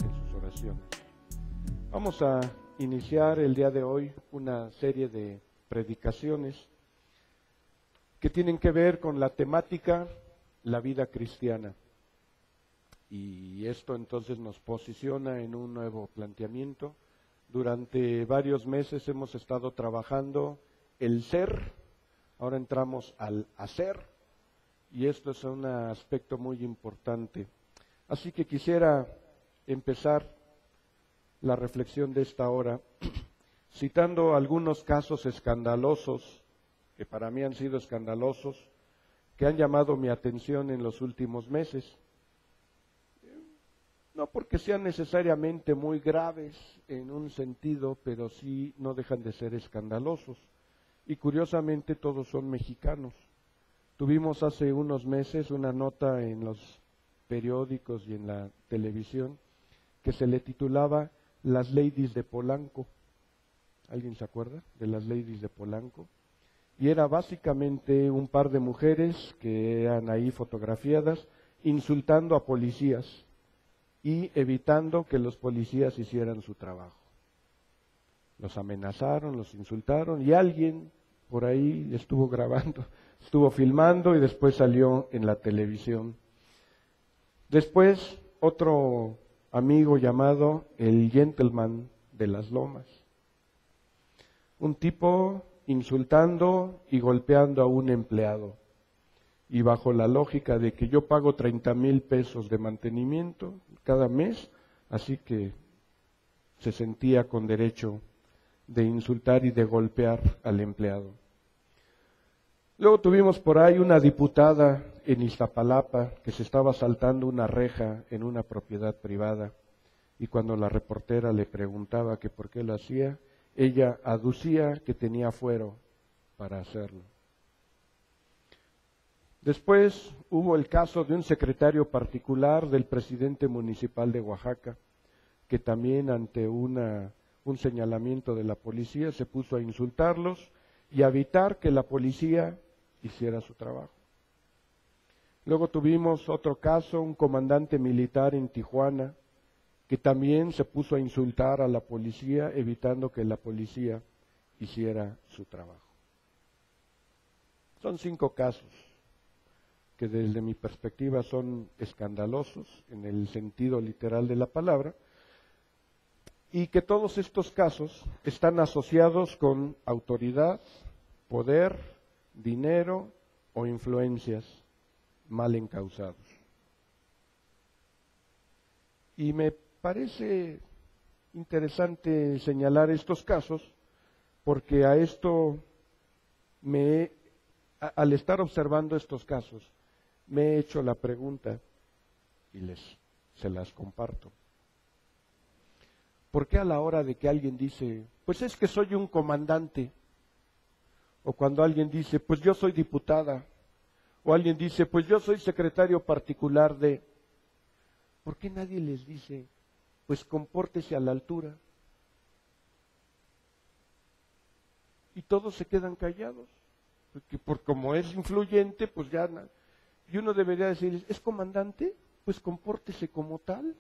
En sus oraciones. Vamos a iniciar el día de hoy una serie de predicaciones que tienen que ver con la temática la vida cristiana. Y esto entonces nos posiciona en un nuevo planteamiento. Durante varios meses hemos estado trabajando el ser, ahora entramos al hacer, y esto es un aspecto muy importante. Así que quisiera empezar la reflexión de esta hora citando algunos casos escandalosos, que para mí han sido escandalosos, que han llamado mi atención en los últimos meses. No porque sean necesariamente muy graves en un sentido, pero sí no dejan de ser escandalosos. Y curiosamente todos son mexicanos. Tuvimos hace unos meses una nota en los periódicos y en la televisión que se le titulaba Las Ladies de Polanco. ¿Alguien se acuerda de las Ladies de Polanco? Y era básicamente un par de mujeres que eran ahí fotografiadas insultando a policías y evitando que los policías hicieran su trabajo. Los amenazaron, los insultaron y alguien por ahí estuvo grabando, estuvo filmando y después salió en la televisión. Después otro amigo llamado el Gentleman de las Lomas. Un tipo insultando y golpeando a un empleado. Y bajo la lógica de que yo pago 30,000 pesos de mantenimiento cada mes, así que se sentía con derecho de insultar y de golpear al empleado. Luego tuvimos por ahí una diputada en Iztapalapa que se estaba saltando una reja en una propiedad privada y cuando la reportera le preguntaba que por qué lo hacía, ella aducía que tenía fuero para hacerlo. Después hubo el caso de un secretario particular del presidente municipal de Oaxaca, que también ante un señalamiento de la policía se puso a insultarlos y a evitar que la policía hiciera su trabajo. Luego tuvimos otro caso, un comandante militar en Tijuana, que también se puso a insultar a la policía, evitando que la policía hiciera su trabajo. Son 5 casos que desde mi perspectiva son escandalosos en el sentido literal de la palabra, y que todos estos casos están asociados con autoridad, poder, dinero o influencias mal encausados. Y me parece interesante señalar estos casos porque a esto al estar observando estos casos, me he hecho la pregunta y se las comparto. ¿Por qué a la hora de que alguien dice, pues es que soy un comandante? O cuando alguien dice, pues yo soy diputada. O alguien dice, pues yo soy secretario particular de... ¿Por qué nadie les dice, pues compórtese a la altura? Y todos se quedan callados. Porque como es influyente, pues ya... Y uno debería decir, ¿es comandante? Pues compórtese como tal.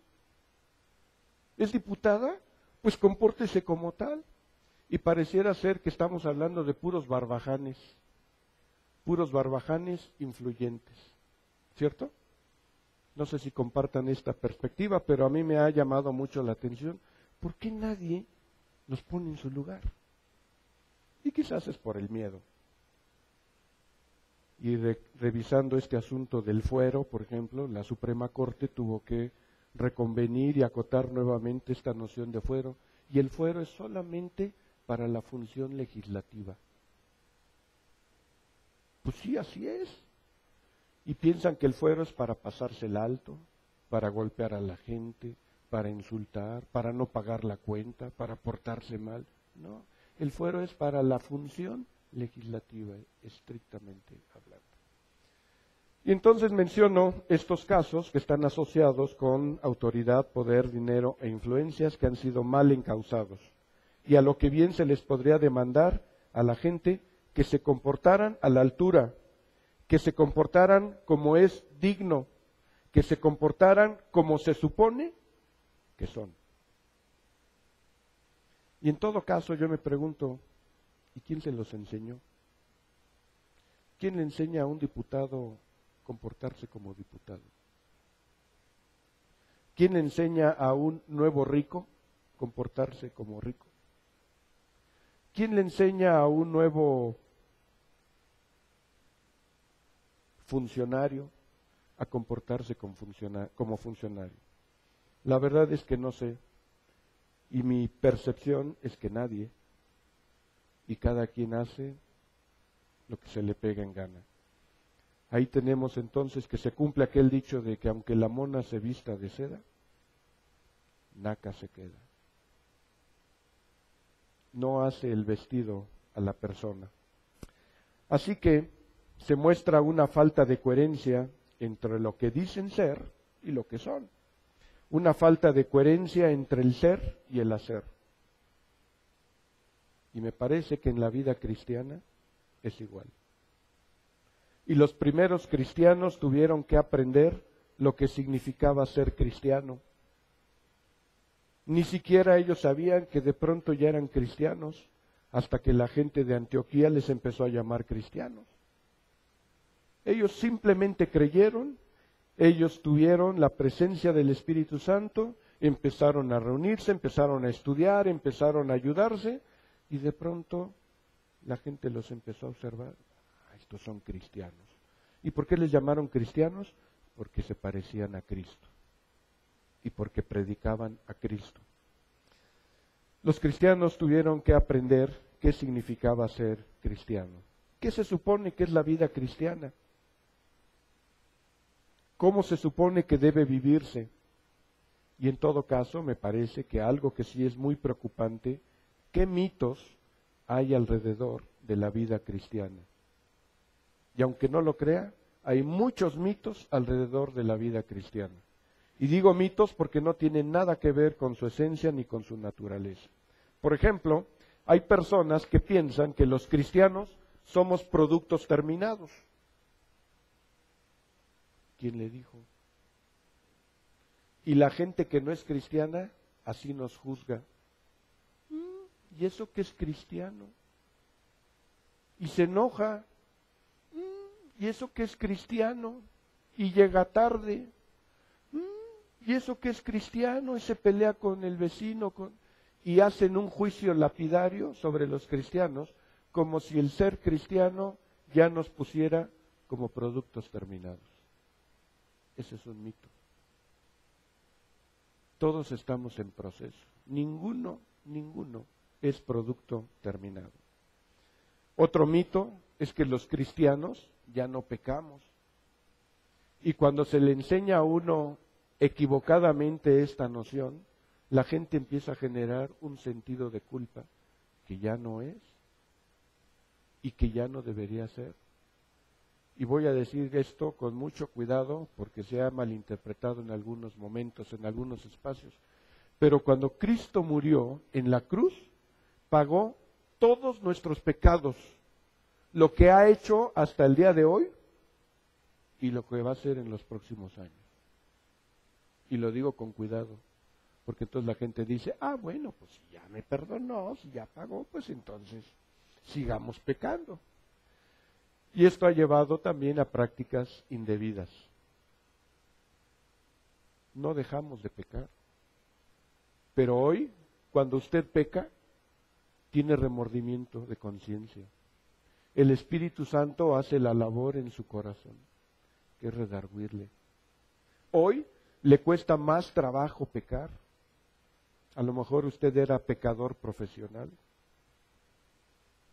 ¿Es diputada? Pues compórtese como tal. Y pareciera ser que estamos hablando de puros barbajanes influyentes, ¿cierto? No sé si compartan esta perspectiva, pero a mí me ha llamado mucho la atención. ¿Por qué nadie nos pone en su lugar? Y quizás es por el miedo. Y revisando este asunto del fuero, por ejemplo, la Suprema Corte tuvo que reconvenir y acotar nuevamente esta noción de fuero, y el fuero es solamente para la función legislativa. Pues sí, así es. Y piensan que el fuero es para pasarse el alto, para golpear a la gente, para insultar, para no pagar la cuenta, para portarse mal. No, el fuero es para la función legislativa, estrictamente hablando. Y entonces menciono estos casos que están asociados con autoridad, poder, dinero e influencias que han sido mal encausados y a lo que bien se les podría demandar a la gente que se comportaran a la altura, que se comportaran como es digno, que se comportaran como se supone que son. Y en todo caso yo me pregunto, ¿y quién se los enseñó? ¿Quién le enseña a un diputado comportarse como diputado? ¿Quién le enseña a un nuevo rico comportarse como rico? ¿Quién le enseña a un nuevo funcionario a comportarse como funcionario? La verdad es que no sé, y mi percepción es que nadie, y cada quien hace lo que se le pega en gana. Ahí tenemos entonces que se cumple aquel dicho de que aunque la mona se vista de seda, naca se queda. No hace el vestido a la persona. Así que se muestra una falta de coherencia entre lo que dicen ser y lo que son. Una falta de coherencia entre el ser y el hacer. Y me parece que en la vida cristiana es igual. Y los primeros cristianos tuvieron que aprender lo que significaba ser cristiano. Ni siquiera ellos sabían que de pronto ya eran cristianos, hasta que la gente de Antioquía les empezó a llamar cristianos. Ellos simplemente creyeron, ellos tuvieron la presencia del Espíritu Santo, empezaron a reunirse, empezaron a estudiar, empezaron a ayudarse, y de pronto la gente los empezó a observar. Estos son cristianos. ¿Y por qué les llamaron cristianos? Porque se parecían a Cristo y porque predicaban a Cristo. Los cristianos tuvieron que aprender qué significaba ser cristiano. ¿Qué se supone que es la vida cristiana? ¿Cómo se supone que debe vivirse? Y en todo caso, me parece que algo que sí es muy preocupante, ¿qué mitos hay alrededor de la vida cristiana? Y aunque no lo crea, hay muchos mitos alrededor de la vida cristiana. Y digo mitos porque no tienen nada que ver con su esencia ni con su naturaleza. Por ejemplo, hay personas que piensan que los cristianos somos productos terminados. ¿Quién le dijo? Y la gente que no es cristiana así nos juzga. ¿Y eso qué es cristiano? Y se enoja. ¿Y eso qué es cristiano? Y llega tarde. ¿Y eso qué es cristiano? Y se pelea con el vecino. Y hacen un juicio lapidario sobre los cristianos, como si el ser cristiano ya nos pusiera como productos terminados. Ese es un mito. Todos estamos en proceso. Ninguno es producto terminado. Otro mito es que los cristianos ya no pecamos. Y cuando se le enseña a uno equivocadamente esta noción, la gente empieza a generar un sentido de culpa que ya no es y que ya no debería ser. Y voy a decir esto con mucho cuidado porque se ha malinterpretado en algunos momentos, en algunos espacios. Pero cuando Cristo murió en la cruz, pagó todos nuestros pecados, lo que ha hecho hasta el día de hoy y lo que va a hacer en los próximos años. Y lo digo con cuidado, porque entonces la gente dice, bueno, pues si ya me perdonó, si ya pagó, pues entonces sigamos pecando. Y esto ha llevado también a prácticas indebidas. No dejamos de pecar. Pero hoy, cuando usted peca, tiene remordimiento de conciencia. El Espíritu Santo hace la labor en su corazón, que es redarguirle. Hoy le cuesta más trabajo pecar. A lo mejor usted era pecador profesional.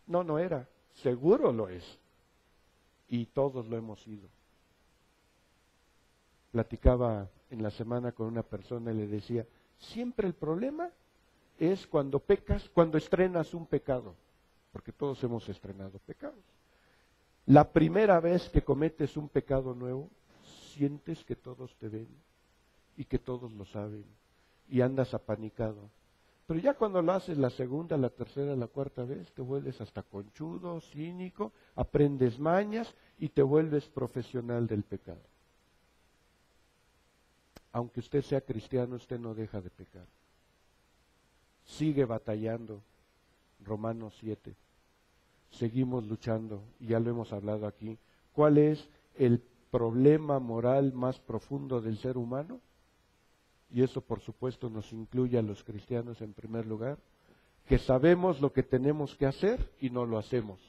No era. Seguro lo es. Y todos lo hemos sido. Platicaba en la semana con una persona y le decía, siempre el problema es cuando pecas, cuando estrenas un pecado, porque todos hemos estrenado pecados. La primera vez que cometes un pecado nuevo, sientes que todos te ven y que todos lo saben y andas apanicado. Pero ya cuando lo haces la segunda, la tercera, la cuarta vez, te vuelves hasta conchudo, cínico, aprendes mañas y te vuelves profesional del pecado. Aunque usted sea cristiano, usted no deja de pecar. Sigue batallando. Romanos 7. Seguimos luchando, y ya lo hemos hablado aquí. ¿Cuál es el problema moral más profundo del ser humano? Y eso por supuesto nos incluye a los cristianos en primer lugar, que sabemos lo que tenemos que hacer y no lo hacemos.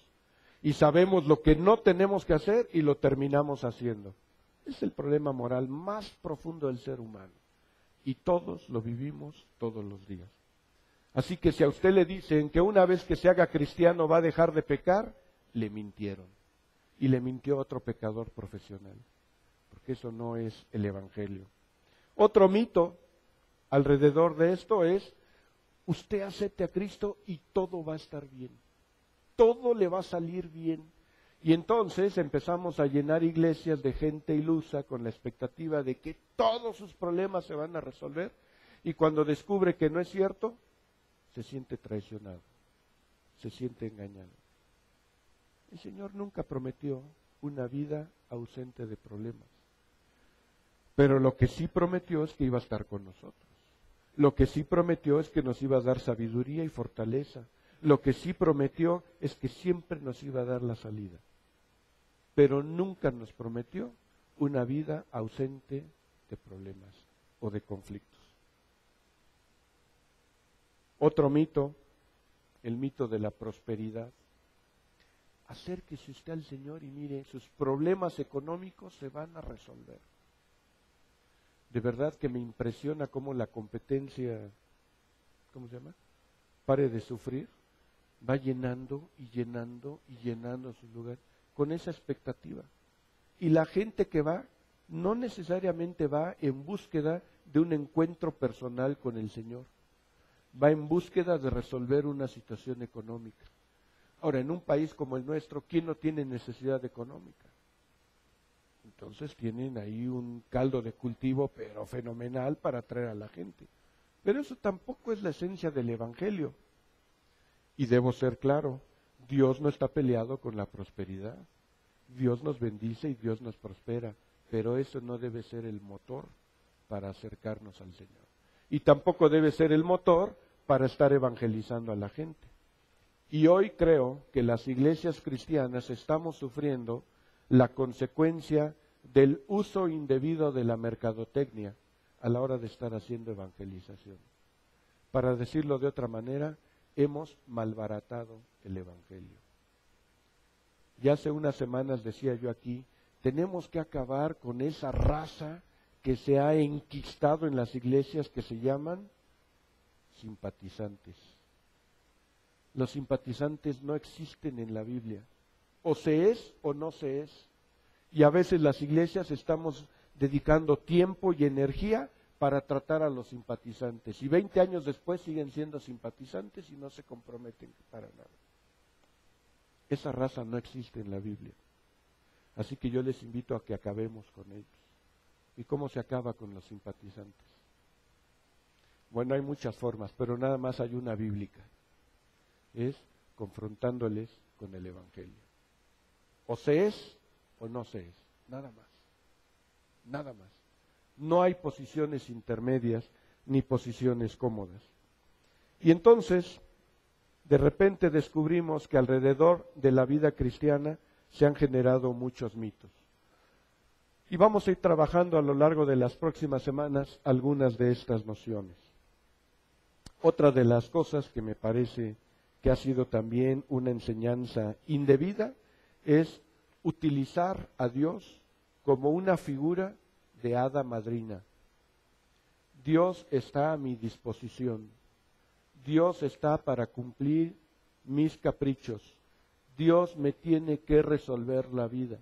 Y sabemos lo que no tenemos que hacer y lo terminamos haciendo. Es el problema moral más profundo del ser humano. Y todos lo vivimos todos los días. Así que si a usted le dicen que una vez que se haga cristiano va a dejar de pecar, le mintieron. Y le mintió otro pecador profesional. Porque eso no es el Evangelio. Otro mito alrededor de esto es, usted acepte a Cristo y todo va a estar bien. Todo le va a salir bien. Y entonces empezamos a llenar iglesias de gente ilusa con la expectativa de que todos sus problemas se van a resolver. Y cuando descubre que no es cierto, se siente traicionado, se siente engañado. El Señor nunca prometió una vida ausente de problemas. Pero lo que sí prometió es que iba a estar con nosotros. Lo que sí prometió es que nos iba a dar sabiduría y fortaleza. Lo que sí prometió es que siempre nos iba a dar la salida. Pero nunca nos prometió una vida ausente de problemas o de conflictos. Otro mito, el mito de la prosperidad. Acérquese usted al Señor y mire, sus problemas económicos se van a resolver. De verdad que me impresiona cómo la competencia, ¿cómo se llama? Pare de sufrir, va llenando y llenando y llenando su lugar con esa expectativa. Y la gente que va, no necesariamente va en búsqueda de un encuentro personal con el Señor. Va en búsqueda de resolver una situación económica. Ahora, en un país como el nuestro, ¿quién no tiene necesidad económica? Entonces tienen ahí un caldo de cultivo, pero fenomenal para atraer a la gente. Pero eso tampoco es la esencia del Evangelio. Y debo ser claro, Dios no está peleado con la prosperidad. Dios nos bendice y Dios nos prospera, pero eso no debe ser el motor para acercarnos al Señor. Y tampoco debe ser el motor para estar evangelizando a la gente. Y hoy creo que las iglesias cristianas estamos sufriendo la consecuencia del uso indebido de la mercadotecnia a la hora de estar haciendo evangelización. Para decirlo de otra manera, hemos malbaratado el Evangelio. Ya hace unas semanas decía yo aquí, tenemos que acabar con esa raza que se ha enquistado en las iglesias que se llaman simpatizantes. Los simpatizantes no existen en la Biblia. O se es o no se es. Y a veces las iglesias estamos dedicando tiempo y energía para tratar a los simpatizantes. Y 20 años después siguen siendo simpatizantes y no se comprometen para nada. Esa raza no existe en la Biblia. Así que yo les invito a que acabemos con ellos. ¿Y cómo se acaba con los simpatizantes? Bueno, hay muchas formas, pero nada más hay una bíblica. Es confrontándoles con el Evangelio. O se es o no se es. Nada más. Nada más. No hay posiciones intermedias ni posiciones cómodas. Y entonces, de repente descubrimos que alrededor de la vida cristiana se han generado muchos mitos. Y vamos a ir trabajando a lo largo de las próximas semanas algunas de estas nociones. Otra de las cosas que me parece que ha sido también una enseñanza indebida es utilizar a Dios como una figura de hada madrina. Dios está a mi disposición. Dios está para cumplir mis caprichos. Dios me tiene que resolver la vida.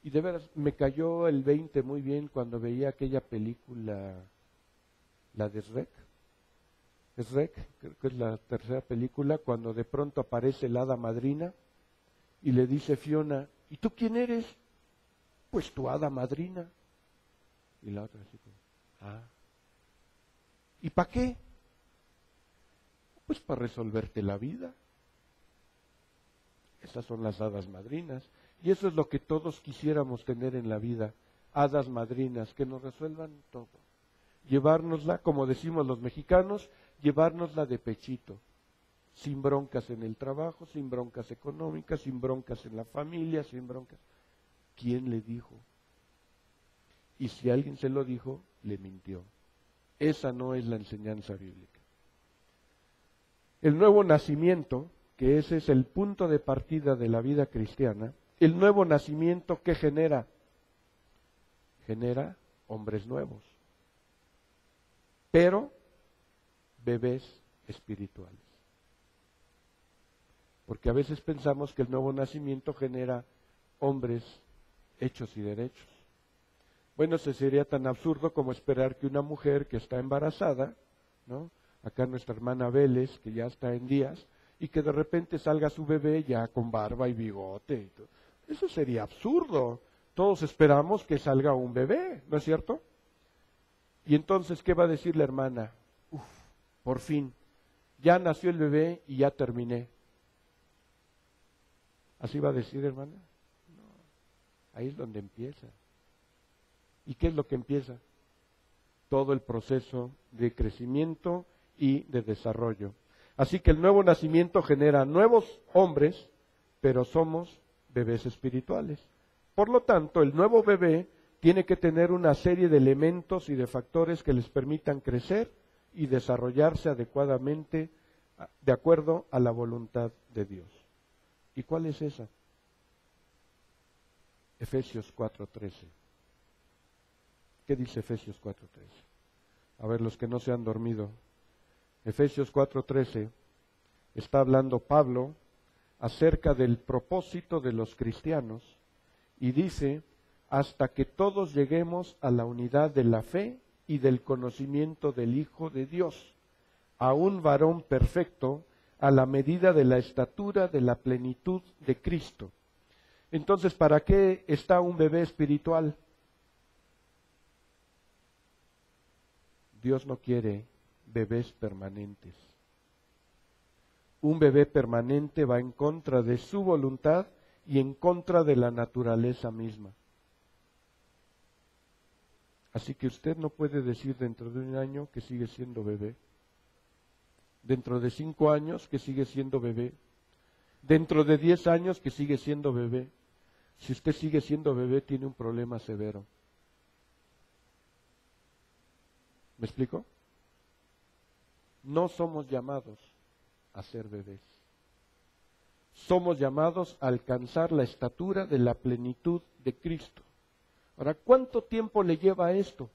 Y de veras, me cayó el 20 muy bien cuando veía aquella película, la de Shrek. Shrek, creo que es la tercera película, cuando de pronto aparece la hada madrina y le dice Fiona, ¿y tú quién eres? Pues tu hada madrina. Y la otra así como, ¿y para qué? Pues para resolverte la vida. Esas son las hadas madrinas. Y eso es lo que todos quisiéramos tener en la vida. Hadas madrinas que nos resuelvan todo. Llevárnosla, como decimos los mexicanos, llevárnosla de pechito. Sin broncas en el trabajo, sin broncas económicas, sin broncas en la familia, sin broncas. ¿Quién le dijo? Y si alguien se lo dijo, le mintió. Esa no es la enseñanza bíblica. El nuevo nacimiento, que ese es el punto de partida de la vida cristiana, el nuevo nacimiento, ¿qué genera? Genera hombres nuevos, pero bebés espirituales. Porque a veces pensamos que el nuevo nacimiento genera hombres hechos y derechos. Bueno, eso sería tan absurdo como esperar que una mujer que está embarazada, ¿no? Acá nuestra hermana Vélez, que ya está en días, y que de repente salga su bebé ya con barba y bigote. Y todo. Eso sería absurdo. Todos esperamos que salga un bebé, ¿no es cierto? Y entonces, ¿qué va a decir la hermana? Uf, por fin, ya nació el bebé y ya terminé. ¿Así va a decir, hermana? No, ahí es donde empieza. ¿Y qué es lo que empieza? Todo el proceso de crecimiento y de desarrollo. Así que el nuevo nacimiento genera nuevos hombres, pero somos bebés espirituales. Por lo tanto, el nuevo bebé tiene que tener una serie de elementos y de factores que les permitan crecer y desarrollarse adecuadamente de acuerdo a la voluntad de Dios. ¿Y cuál es esa? Efesios 4:13. ¿Qué dice Efesios 4:13? A ver, los que no se han dormido. Efesios 4:13 está hablando Pablo acerca del propósito de los cristianos y dice, hasta que todos lleguemos a la unidad de la fe y del conocimiento del Hijo de Dios, a un varón perfecto, a la medida de la estatura de la plenitud de Cristo. Entonces, ¿para qué está un bebé espiritual? Dios no quiere bebés permanentes. Un bebé permanente va en contra de su voluntad y en contra de la naturaleza misma. Así que usted no puede decir dentro de un año que sigue siendo bebé, dentro de 5 años que sigue siendo bebé, dentro de 10 años que sigue siendo bebé. Si usted sigue siendo bebé, tiene un problema severo. ¿Me explico? No somos llamados a ser bebés. Somos llamados a alcanzar la estatura de la plenitud de Cristo. Ahora, ¿cuánto tiempo le lleva esto?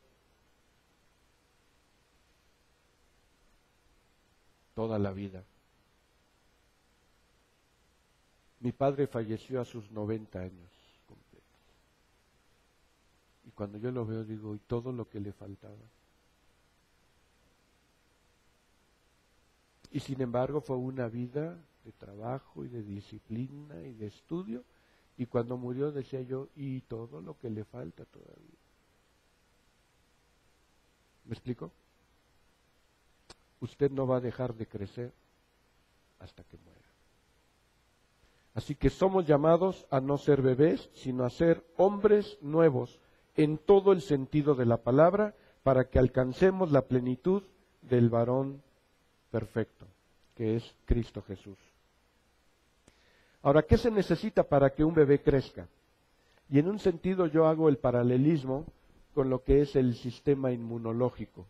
Toda la vida. Mi padre falleció a sus 90 años completos. Y cuando yo lo veo digo, ¿y todo lo que le faltaba? Y sin embargo fue una vida de trabajo y de disciplina y de estudio. Y cuando murió decía yo, ¿y todo lo que le falta todavía? ¿Me explico? Usted no va a dejar de crecer hasta que muera. Así que somos llamados a no ser bebés, sino a ser hombres nuevos en todo el sentido de la palabra, para que alcancemos la plenitud del varón perfecto, que es Cristo Jesús. Ahora, ¿qué se necesita para que un bebé crezca? Y en un sentido yo hago el paralelismo con lo que es el sistema inmunológico.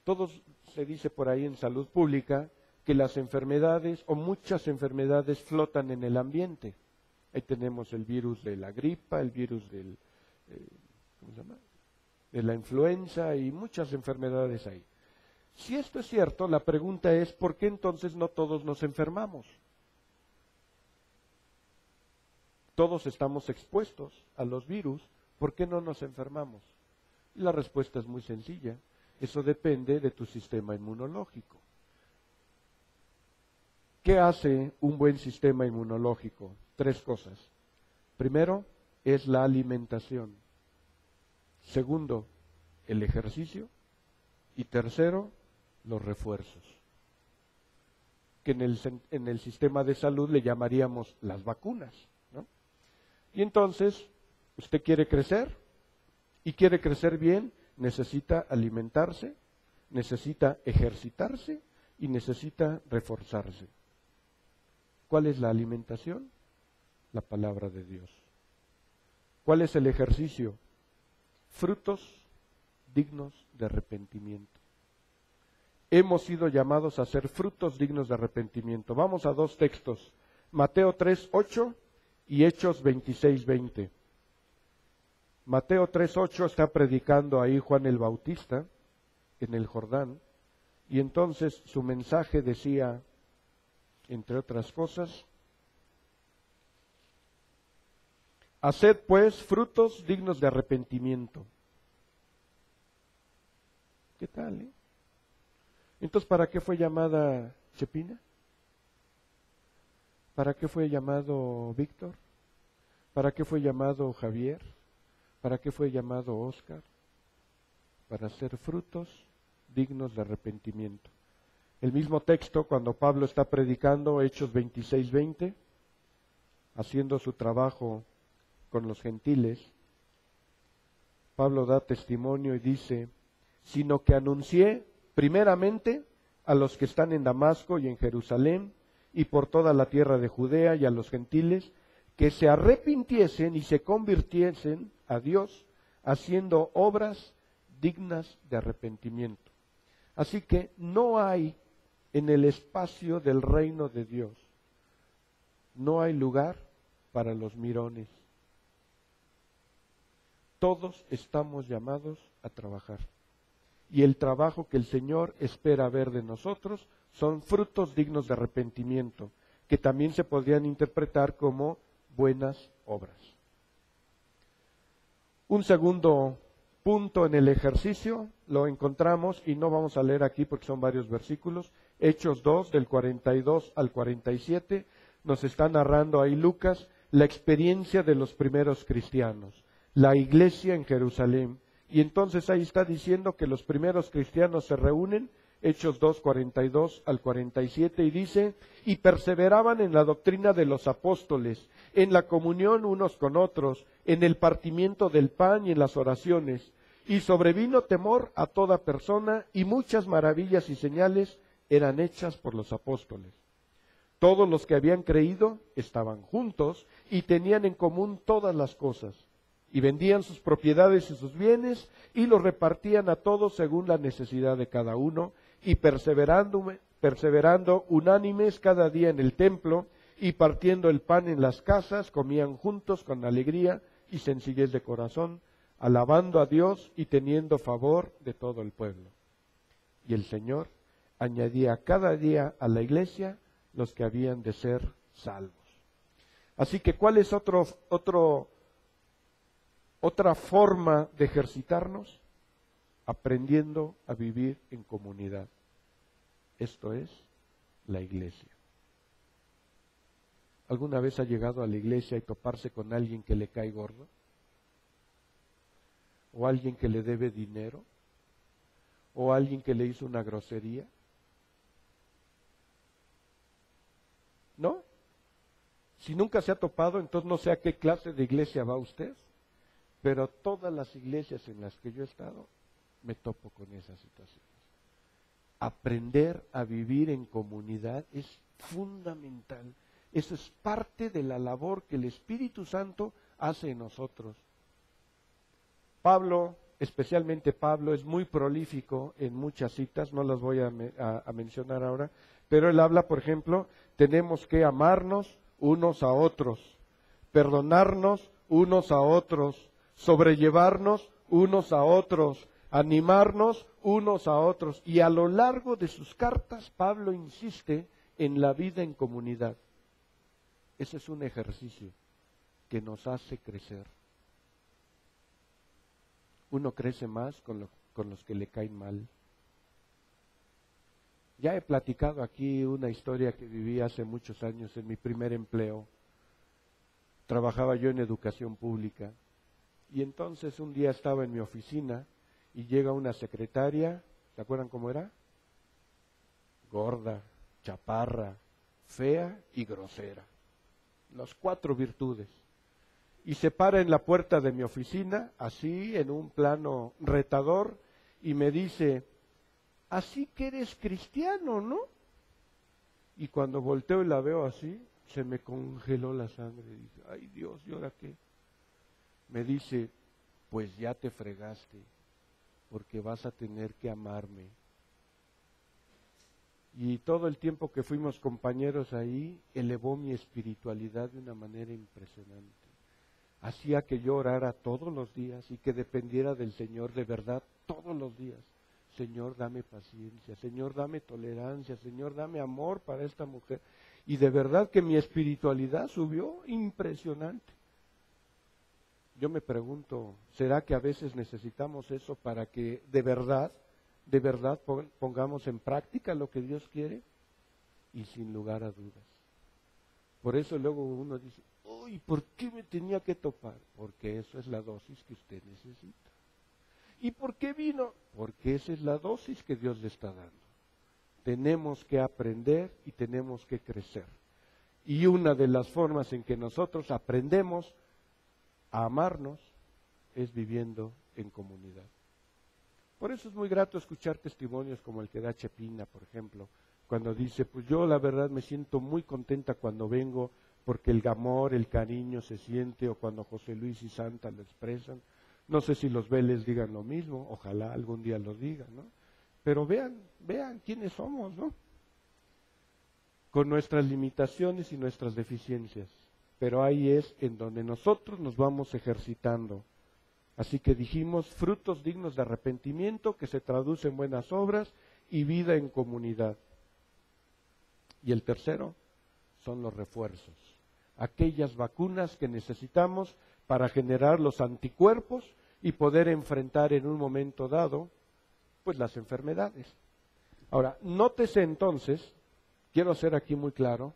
Todos se dice por ahí en salud pública que las enfermedades o muchas enfermedades flotan en el ambiente. Ahí tenemos el virus de la gripa, el virus del, ¿cómo se llama? De la influenza y muchas enfermedades ahí. Si esto es cierto, la pregunta es, ¿por qué entonces no todos nos enfermamos? Todos estamos expuestos a los virus, ¿por qué no nos enfermamos? Y la respuesta es muy sencilla, eso depende de tu sistema inmunológico. ¿Qué hace un buen sistema inmunológico? 3 cosas. Primero, es la alimentación. Segundo, el ejercicio. Y tercero, los refuerzos. que en el sistema de salud le llamaríamos las vacunas, ¿no? Y entonces, usted quiere crecer y quiere crecer bien, necesita alimentarse, necesita ejercitarse y necesita reforzarse. ¿Cuál es la alimentación? La palabra de Dios. ¿Cuál es el ejercicio? Frutos dignos de arrepentimiento. Hemos sido llamados a ser frutos dignos de arrepentimiento. Vamos a dos textos, Mateo 3:8 y Hechos 26:20. Mateo 3:8 está predicando ahí Juan el Bautista en el Jordán, y entonces su mensaje decía, entre otras cosas, haced pues frutos dignos de arrepentimiento. ¿Qué tal, Entonces, ¿para qué fue llamada Chepina? ¿Para qué fue llamado Víctor? ¿Para qué fue llamado Javier? ¿Para qué fue llamado Óscar? Para hacer frutos dignos de arrepentimiento. El mismo texto, cuando Pablo está predicando, Hechos 26:20, haciendo su trabajo con los gentiles, Pablo da testimonio y dice, sino que anuncié primeramente a los que están en Damasco y en Jerusalén y por toda la tierra de Judea y a los gentiles, que se arrepintiesen y se convirtiesen a Dios, haciendo obras dignas de arrepentimiento. Así que no hay en el espacio del reino de Dios, no hay lugar para los mirones. Todos estamos llamados a trabajar. Y el trabajo que el Señor espera ver de nosotros son frutos dignos de arrepentimiento, que también se podrían interpretar como buenas obras. Un segundo punto en el ejercicio lo encontramos, y no vamos a leer aquí porque son varios versículos, Hechos 2, del 42 al 47, nos está narrando ahí Lucas la experiencia de los primeros cristianos, la iglesia en Jerusalén. Y entonces ahí está diciendo que los primeros cristianos se reúnen, Hechos 2, 42 al 47, y dice, y perseveraban en la doctrina de los apóstoles, en la comunión unos con otros, en el partimiento del pan y en las oraciones. Y sobrevino temor a toda persona, y muchas maravillas y señales eran hechas por los apóstoles. Todos los que habían creído estaban juntos y tenían en común todas las cosas. Y vendían sus propiedades y sus bienes, y los repartían a todos según la necesidad de cada uno, y perseverando unánimes cada día en el templo, y partiendo el pan en las casas, comían juntos con alegría y sencillez de corazón, alabando a Dios y teniendo favor de todo el pueblo. Y el Señor añadía cada día a la iglesia los que habían de ser salvos. Así que, ¿cuál es otra forma de ejercitarnos? Aprendiendo a vivir en comunidad. Esto es la iglesia. ¿Alguna vez ha llegado a la iglesia y toparse con alguien que le cae gordo? ¿O alguien que le debe dinero? ¿O alguien que le hizo una grosería? ¿No? Si nunca se ha topado, entonces no sé a qué clase de iglesia va usted. Pero todas las iglesias en las que yo he estado, me topo con esas situaciones. Aprender a vivir en comunidad es fundamental. Eso es parte de la labor que el Espíritu Santo hace en nosotros. Pablo, especialmente Pablo, es muy prolífico en muchas citas, no las voy a mencionar ahora, pero él habla, por ejemplo, tenemos que amarnos unos a otros, perdonarnos unos a otros, sobrellevarnos unos a otros, animarnos unos a otros. Y a lo largo de sus cartas, Pablo insiste en la vida en comunidad. Ese es un ejercicio que nos hace crecer. Uno crece más con los que le caen mal. Ya he platicado aquí una historia que viví hace muchos años en mi primer empleo. Trabajaba yo en educación pública. Y entonces un día estaba en mi oficina y llega una secretaria, ¿se acuerdan cómo era? Gorda, chaparra, fea y grosera. Las 4 virtudes. Y se para en la puerta de mi oficina, así, en un plano retador, y me dice, así que eres cristiano, ¿no? Y cuando volteo y la veo así, se me congeló la sangre. Y dije, ay Dios, ¿y ahora qué? Me dice, pues ya te fregaste, porque vas a tener que amarme. Y todo el tiempo que fuimos compañeros ahí, elevó mi espiritualidad de una manera impresionante. Hacía que yo orara todos los días y que dependiera del Señor de verdad todos los días. Señor, dame paciencia, Señor, dame tolerancia, Señor, dame amor para esta mujer. Y de verdad que mi espiritualidad subió impresionante. Yo me pregunto, ¿será que a veces necesitamos eso para que de verdad pongamos en práctica lo que Dios quiere? Y sin lugar a dudas. Por eso luego uno dice, uy, ¿por qué me tenía que topar? Porque eso es la dosis que usted necesita. ¿Y por qué vino? Porque esa es la dosis que Dios le está dando. Tenemos que aprender y tenemos que crecer. Y una de las formas en que nosotros aprendemos a amarnos es viviendo en comunidad. Por eso es muy grato escuchar testimonios como el que da Chepina, por ejemplo, cuando dice, pues yo la verdad me siento muy contenta cuando vengo porque el amor, el cariño se siente, o cuando José Luis y Santa lo expresan. No sé si los Vélez digan lo mismo, ojalá algún día lo digan, ¿no? Pero vean quiénes somos, ¿no? Con nuestras limitaciones y nuestras deficiencias. Pero ahí es en donde nosotros nos vamos ejercitando. Así que dijimos, frutos dignos de arrepentimiento que se traduce en buenas obras y vida en comunidad. Y el tercero son los refuerzos. Aquellas vacunas que necesitamos para generar los anticuerpos y poder enfrentar en un momento dado, pues las enfermedades. Ahora, nótese entonces, quiero ser aquí muy claro,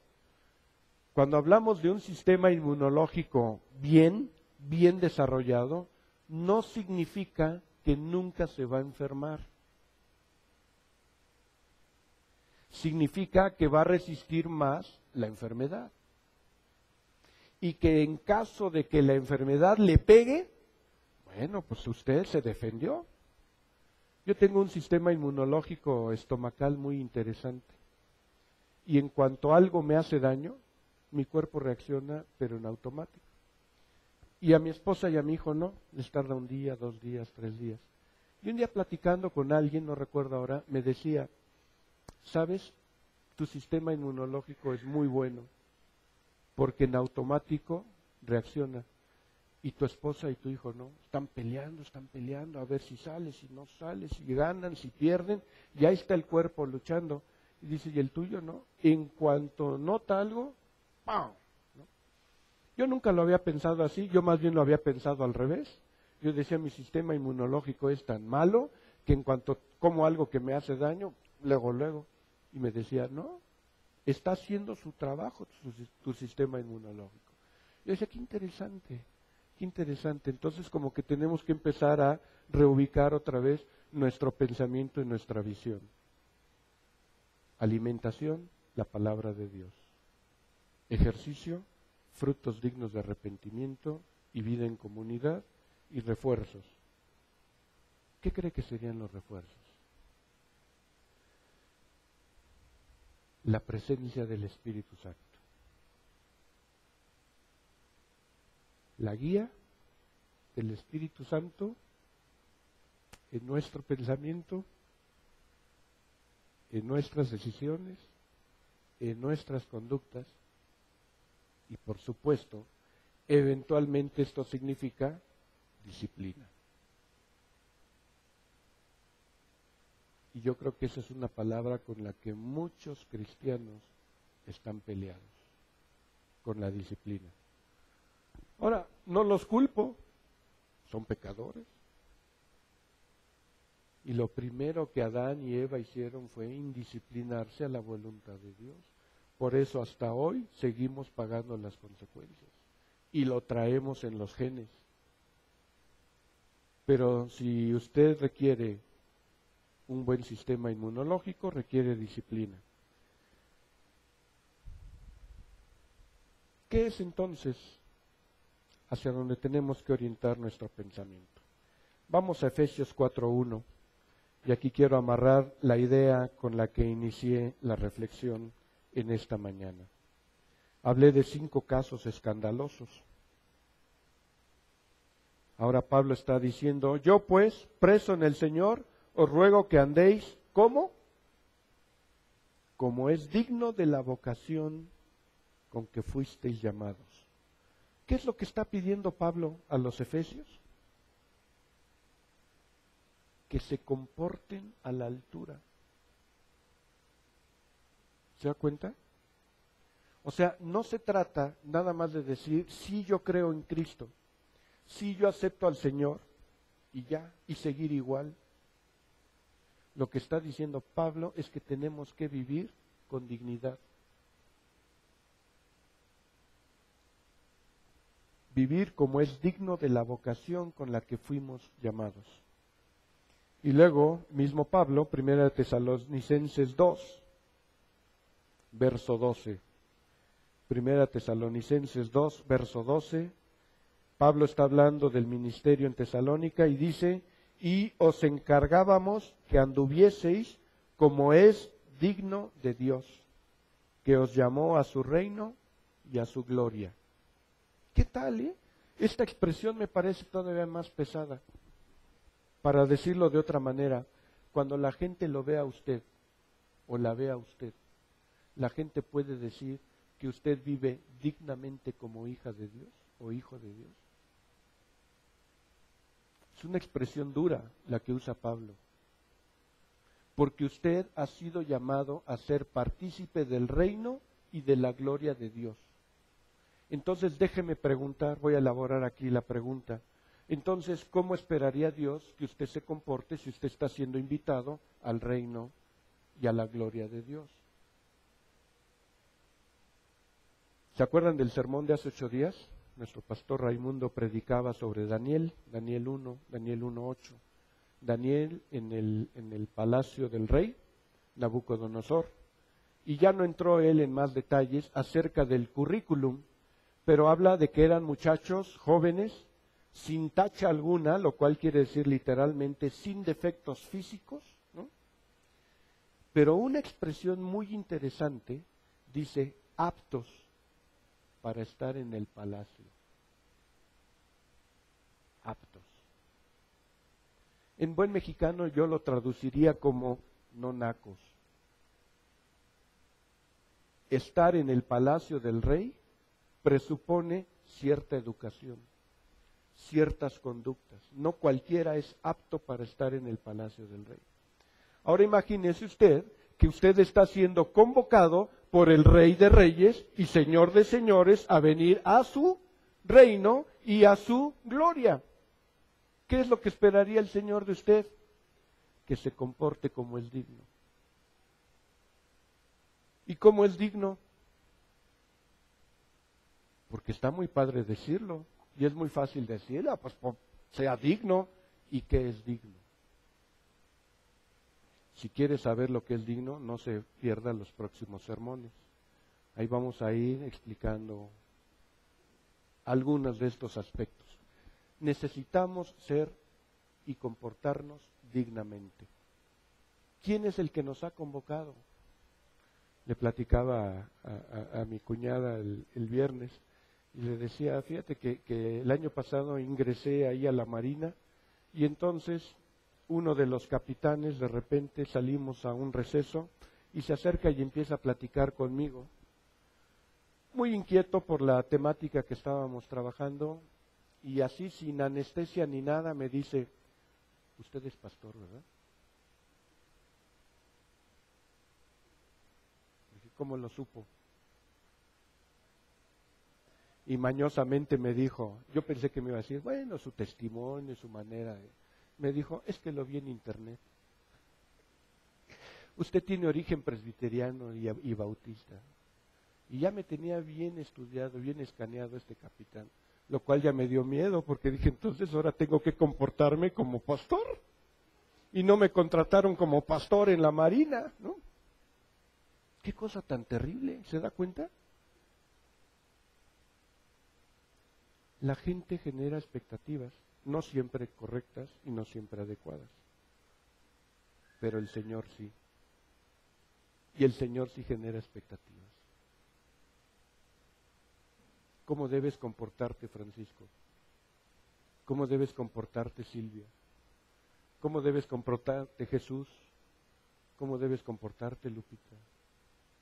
cuando hablamos de un sistema inmunológico bien desarrollado, no significa que nunca se va a enfermar. Significa que va a resistir más la enfermedad. Y que en caso de que la enfermedad le pegue, bueno, pues usted se defendió. Yo tengo un sistema inmunológico estomacal muy interesante. Y en cuanto algo me hace daño, mi cuerpo reacciona, pero en automático. Y a mi esposa y a mi hijo no, les tarda 1 día, 2 días, 3 días. Y un día platicando con alguien, no recuerdo ahora, me decía, ¿sabes? Tu sistema inmunológico es muy bueno, porque en automático reacciona. Y tu esposa y tu hijo no, están peleando, a ver si sale, si no sale, si ganan, si pierden, y ahí está el cuerpo luchando. Y dice, ¿y el tuyo no? En cuanto nota algo, ¡pam! ¿No? Yo nunca lo había pensado así, yo más bien lo había pensado al revés. Yo decía, mi sistema inmunológico es tan malo que en cuanto como algo que me hace daño, luego. Y me decía, no, está haciendo su trabajo tu sistema inmunológico. Yo decía, qué interesante. Entonces como que tenemos que empezar a reubicar otra vez nuestro pensamiento y nuestra visión. Alimentación, la palabra de Dios. Ejercicio, frutos dignos de arrepentimiento y vida en comunidad y refuerzos. ¿Qué cree que serían los refuerzos? La presencia del Espíritu Santo. La guía del Espíritu Santo en nuestro pensamiento, en nuestras decisiones, en nuestras conductas y por supuesto, eventualmente esto significa disciplina. Y yo creo que esa es una palabra con la que muchos cristianos están peleados, con la disciplina. Ahora, no los culpo, son pecadores. Y lo primero que Adán y Eva hicieron fue indisciplinarse a la voluntad de Dios. Por eso hasta hoy seguimos pagando las consecuencias. Y lo traemos en los genes. Pero si usted requiere un buen sistema inmunológico, requiere disciplina. ¿Qué es entonces hacia donde tenemos que orientar nuestro pensamiento? Vamos a Efesios 4:1, y aquí quiero amarrar la idea con la que inicié la reflexión en esta mañana. Hablé de 5 casos escandalosos. Ahora Pablo está diciendo, yo pues, preso en el Señor, os ruego que andéis, ¿cómo? Como es digno de la vocación con que fuisteis llamados. ¿Qué es lo que está pidiendo Pablo a los efesios? Que se comporten a la altura. ¿Se da cuenta? O sea, no se trata nada más de decir, sí, yo creo en Cristo, sí, yo acepto al Señor, y ya, y seguir igual. Lo que está diciendo Pablo es que tenemos que vivir con dignidad. Vivir como es digno de la vocación con la que fuimos llamados. Y luego, mismo Pablo, 1 Tesalonicenses 2, verso 12. 1 Tesalonicenses 2, verso 12. Pablo está hablando del ministerio en Tesalónica y dice, y os encargábamos que anduvieseis como es digno de Dios, que os llamó a su reino y a su gloria. ¿Qué tal, Esta expresión me parece todavía más pesada. Para decirlo de otra manera, cuando la gente lo vea a usted o la vea a usted, la gente puede decir que usted vive dignamente como hija de Dios o hijo de Dios. Es una expresión dura la que usa Pablo, porque usted ha sido llamado a ser partícipe del reino y de la gloria de Dios. Entonces déjeme preguntar, voy a elaborar aquí la pregunta. Entonces, ¿cómo esperaría Dios que usted se comporte si usted está siendo invitado al reino y a la gloria de Dios? ¿Se acuerdan del sermón de hace 8 días? Nuestro pastor Raimundo predicaba sobre Daniel, Daniel 1, Daniel 1:8. Daniel en el palacio del rey, Nabucodonosor. Y ya no entró él en más detalles acerca del currículum, pero habla de que eran muchachos jóvenes, sin tacha alguna, lo cual quiere decir literalmente sin defectos físicos, ¿no? Pero una expresión muy interesante dice aptos para estar en el palacio. Aptos. En buen mexicano yo lo traduciría como no nacos. Estar en el palacio del rey presupone cierta educación, ciertas conductas. No cualquiera es apto para estar en el palacio del rey. Ahora imagínese usted que usted está siendo convocado por el Rey de Reyes y Señor de Señores a venir a su reino y a su gloria. ¿Qué es lo que esperaría el Señor de usted? Que se comporte como es digno. ¿Y cómo es digno? Porque está muy padre decirlo, y es muy fácil decirlo, pues sea digno. ¿Y qué es digno? Si quiere saber lo que es digno, no se pierda los próximos sermones. Ahí vamos a ir explicando algunos de estos aspectos. Necesitamos ser y comportarnos dignamente. ¿Quién es el que nos ha convocado? Le platicaba a mi cuñada el viernes y le decía, fíjate que el año pasado ingresé ahí a la Marina y entonces uno de los capitanes, de repente salimos a un receso y se acerca y empieza a platicar conmigo. Muy inquieto por la temática que estábamos trabajando y así sin anestesia ni nada me dice, usted es pastor, ¿verdad? Dije, ¿cómo lo supo? Y mañosamente me dijo, yo pensé que me iba a decir, bueno, su testimonio, su manera de... Me dijo, es que lo vi en internet. Usted tiene origen presbiteriano y bautista. Y ya me tenía bien estudiado, bien escaneado este capitán, lo cual ya me dio miedo, porque dije, entonces ahora tengo que comportarme como pastor. Y no me contrataron como pastor en la Marina, ¿no? Qué cosa tan terrible, ¿se da cuenta? La gente genera expectativas, no siempre correctas y no siempre adecuadas. Pero el Señor sí. Y el Señor sí genera expectativas. ¿Cómo debes comportarte, Francisco? ¿Cómo debes comportarte, Silvia? ¿Cómo debes comportarte, Jesús? ¿Cómo debes comportarte, Lupita?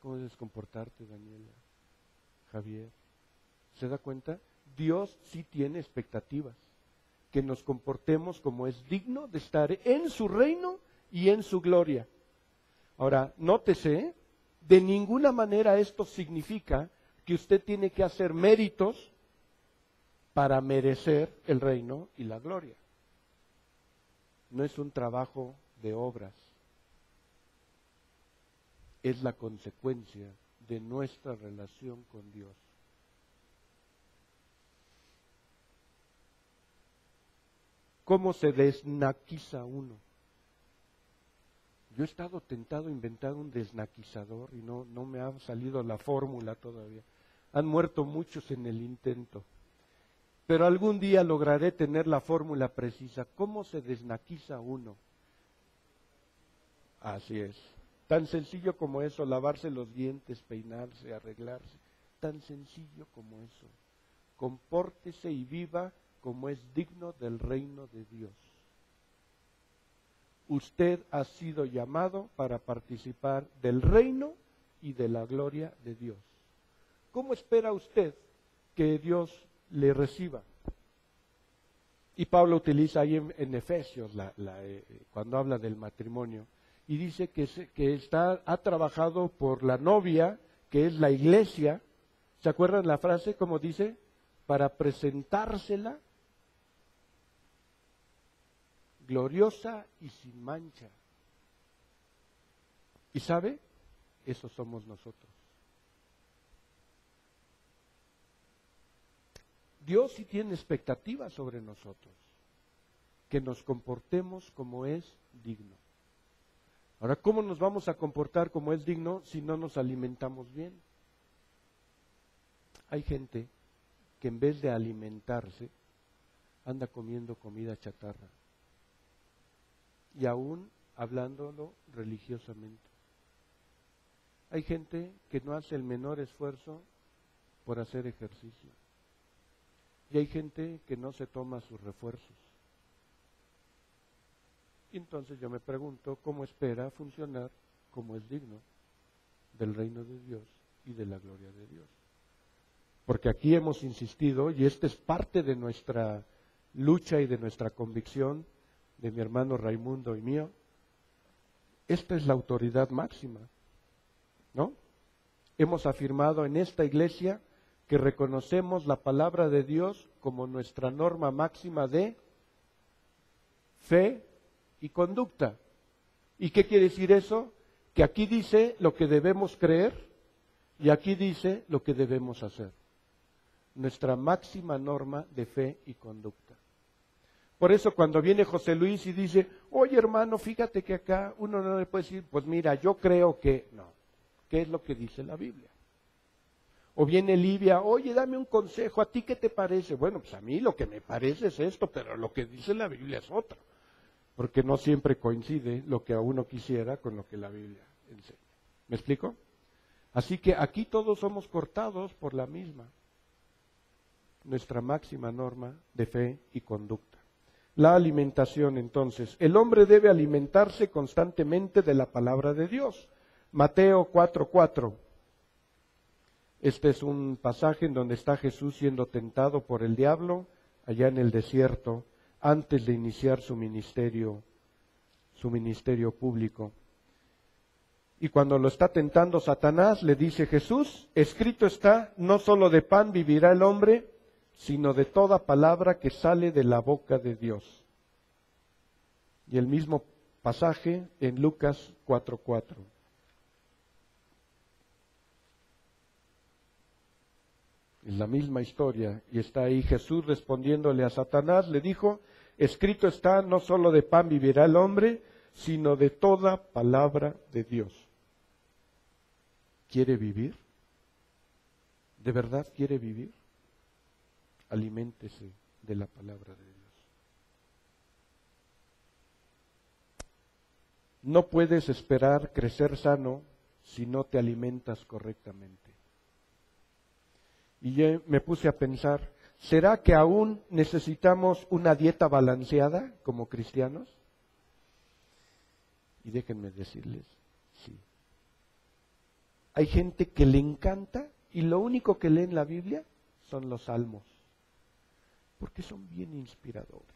¿Cómo debes comportarte, Daniela? Javier. ¿Se da cuenta? Dios sí tiene expectativas. Que nos comportemos como es digno de estar en su reino y en su gloria. Ahora, nótese, de ninguna manera esto significa que usted tiene que hacer méritos para merecer el reino y la gloria. No es un trabajo de obras, es la consecuencia de nuestra relación con Dios. ¿Cómo se desnaquiza uno? Yo he estado tentado a inventar un desnaquizador y no me ha salido la fórmula todavía. Han muerto muchos en el intento. Pero algún día lograré tener la fórmula precisa. ¿Cómo se desnaquiza uno? Así es. Tan sencillo como eso, lavarse los dientes, peinarse, arreglarse. Tan sencillo como eso. Compórtese y viva como es digno del reino de Dios. Usted ha sido llamado para participar del reino y de la gloria de Dios. ¿Cómo espera usted que Dios le reciba? Y Pablo utiliza ahí en Efesios, cuando habla del matrimonio, y dice que ha trabajado por la novia, que es la iglesia. ¿Se acuerdan la frase? Como dice, para presentársela gloriosa y sin mancha. ¿Y sabe? Eso somos nosotros. Dios sí tiene expectativas sobre nosotros, que nos comportemos como es digno. Ahora, ¿cómo nos vamos a comportar como es digno si no nos alimentamos bien? Hay gente que en vez de alimentarse, anda comiendo comida chatarra. Y aún hablándolo religiosamente. Hay gente que no hace el menor esfuerzo por hacer ejercicio. Y hay gente que no se toma sus refuerzos. Y entonces yo me pregunto, ¿cómo espera funcionar como es digno del reino de Dios y de la gloria de Dios? Porque aquí hemos insistido, y esta es parte de nuestra lucha y de nuestra convicción, de mi hermano Raimundo y mío, esta es la autoridad máxima, ¿no? Hemos afirmado en esta iglesia que reconocemos la palabra de Dios como nuestra norma máxima de fe y conducta. ¿Y qué quiere decir eso? Que aquí dice lo que debemos creer y aquí dice lo que debemos hacer. Nuestra máxima norma de fe y conducta. Por eso cuando viene José Luis y dice, oye hermano, fíjate que acá uno no le puede decir, pues mira, yo creo que no. ¿Qué es lo que dice la Biblia? O viene Livia, oye, dame un consejo, ¿a ti qué te parece? Bueno, pues a mí lo que me parece es esto, pero lo que dice la Biblia es otro. Porque no siempre coincide lo que a uno quisiera con lo que la Biblia enseña. ¿Me explico? Así que aquí todos somos cortados por la misma, nuestra máxima norma de fe y conducta. La alimentación, entonces. El hombre debe alimentarse constantemente de la palabra de Dios. Mateo 4:4. Este es un pasaje en donde está Jesús siendo tentado por el diablo allá en el desierto antes de iniciar su ministerio público. Y cuando lo está tentando Satanás, le dice Jesús, escrito está, no solo de pan vivirá el hombre, sino de toda palabra que sale de la boca de Dios. Y el mismo pasaje en Lucas 4:4. Es la misma historia, y está ahí Jesús respondiéndole a Satanás, le dijo, escrito está, no solo de pan vivirá el hombre, sino de toda palabra de Dios. ¿Quiere vivir? ¿De verdad quiere vivir? aliméntese de la palabra de Dios. No puedes esperar crecer sano si no te alimentas correctamente. Y yo me puse a pensar, ¿será que aún necesitamos una dieta balanceada como cristianos? Y déjenme decirles, sí. Hay gente que le encanta y lo único que lee en la Biblia son los salmos, porque son bien inspiradores.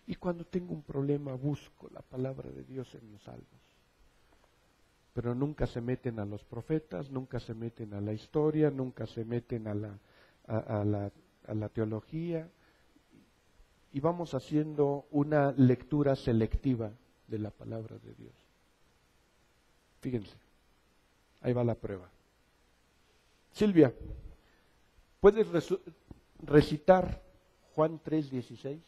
Y cuando tengo un problema busco la palabra de Dios en los salmos. Pero nunca se meten a los profetas, nunca se meten a la historia, nunca se meten a la teología. Y vamos haciendo una lectura selectiva de la palabra de Dios. Fíjense, ahí va la prueba. Silvia, ¿puedes recitar Juan 3:16?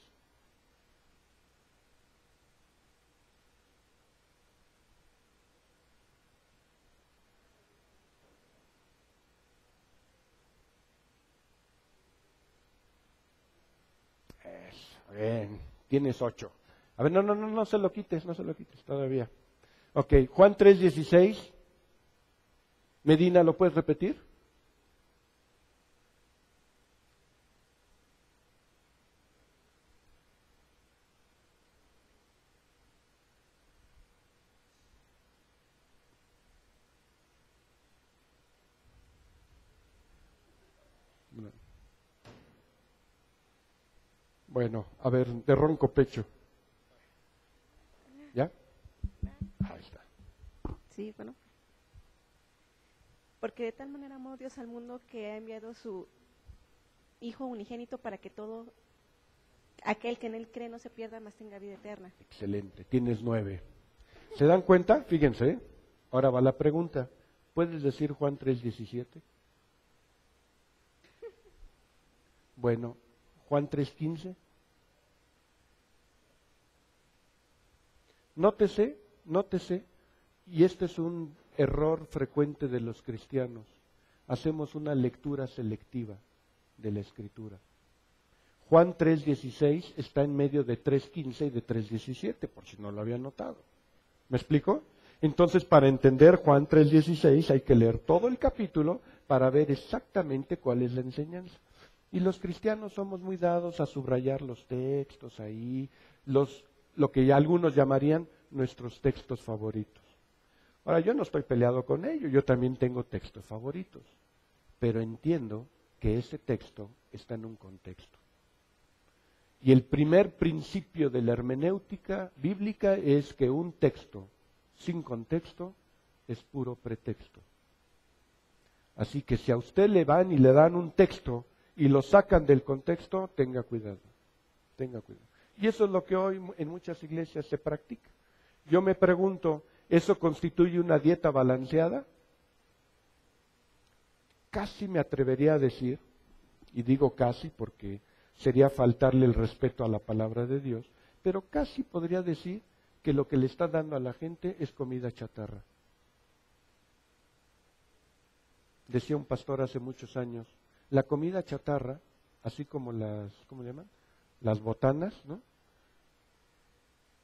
Bien, tienes 8. A ver, no se lo quites, no se lo quites todavía. Ok, Juan 3:16. Medina, ¿lo puedes repetir? Bueno, a ver, de ronco pecho. ¿Ya? Ahí está. Sí, bueno. Porque de tal manera amó Dios al mundo que ha enviado su Hijo unigénito para que todo aquel que en él cree no se pierda, mas tenga vida eterna. Excelente, tienes 9. ¿Se dan cuenta? Fíjense, ¿eh? Ahora va la pregunta. ¿Puedes decir Juan 3:17? Bueno, Juan 3:15. Nótese, y este es un error frecuente de los cristianos. Hacemos una lectura selectiva de la Escritura. Juan 3:16 está en medio de 3:15 y de 3:17, por si no lo había notado. ¿Me explico? Entonces, para entender Juan 3:16 hay que leer todo el capítulo para ver exactamente cuál es la enseñanza. Y los cristianos somos muy dados a subrayar los textos ahí, lo que ya algunos llamarían nuestros textos favoritos. Ahora, yo no estoy peleado con ello, yo también tengo textos favoritos, pero entiendo que ese texto está en un contexto. Y el primer principio de la hermenéutica bíblica es que un texto sin contexto es puro pretexto. Así que si a usted le van y le dan un texto y lo sacan del contexto, tenga cuidado, tenga cuidado. Y eso es lo que hoy en muchas iglesias se practica. Yo me pregunto, ¿eso constituye una dieta balanceada? Casi me atrevería a decir, y digo casi porque sería faltarle el respeto a la palabra de Dios, pero casi podría decir que lo que le está dando a la gente es comida chatarra. Decía un pastor hace muchos años, la comida chatarra, así como las, ¿cómo se llaman? Las botanas, ¿no?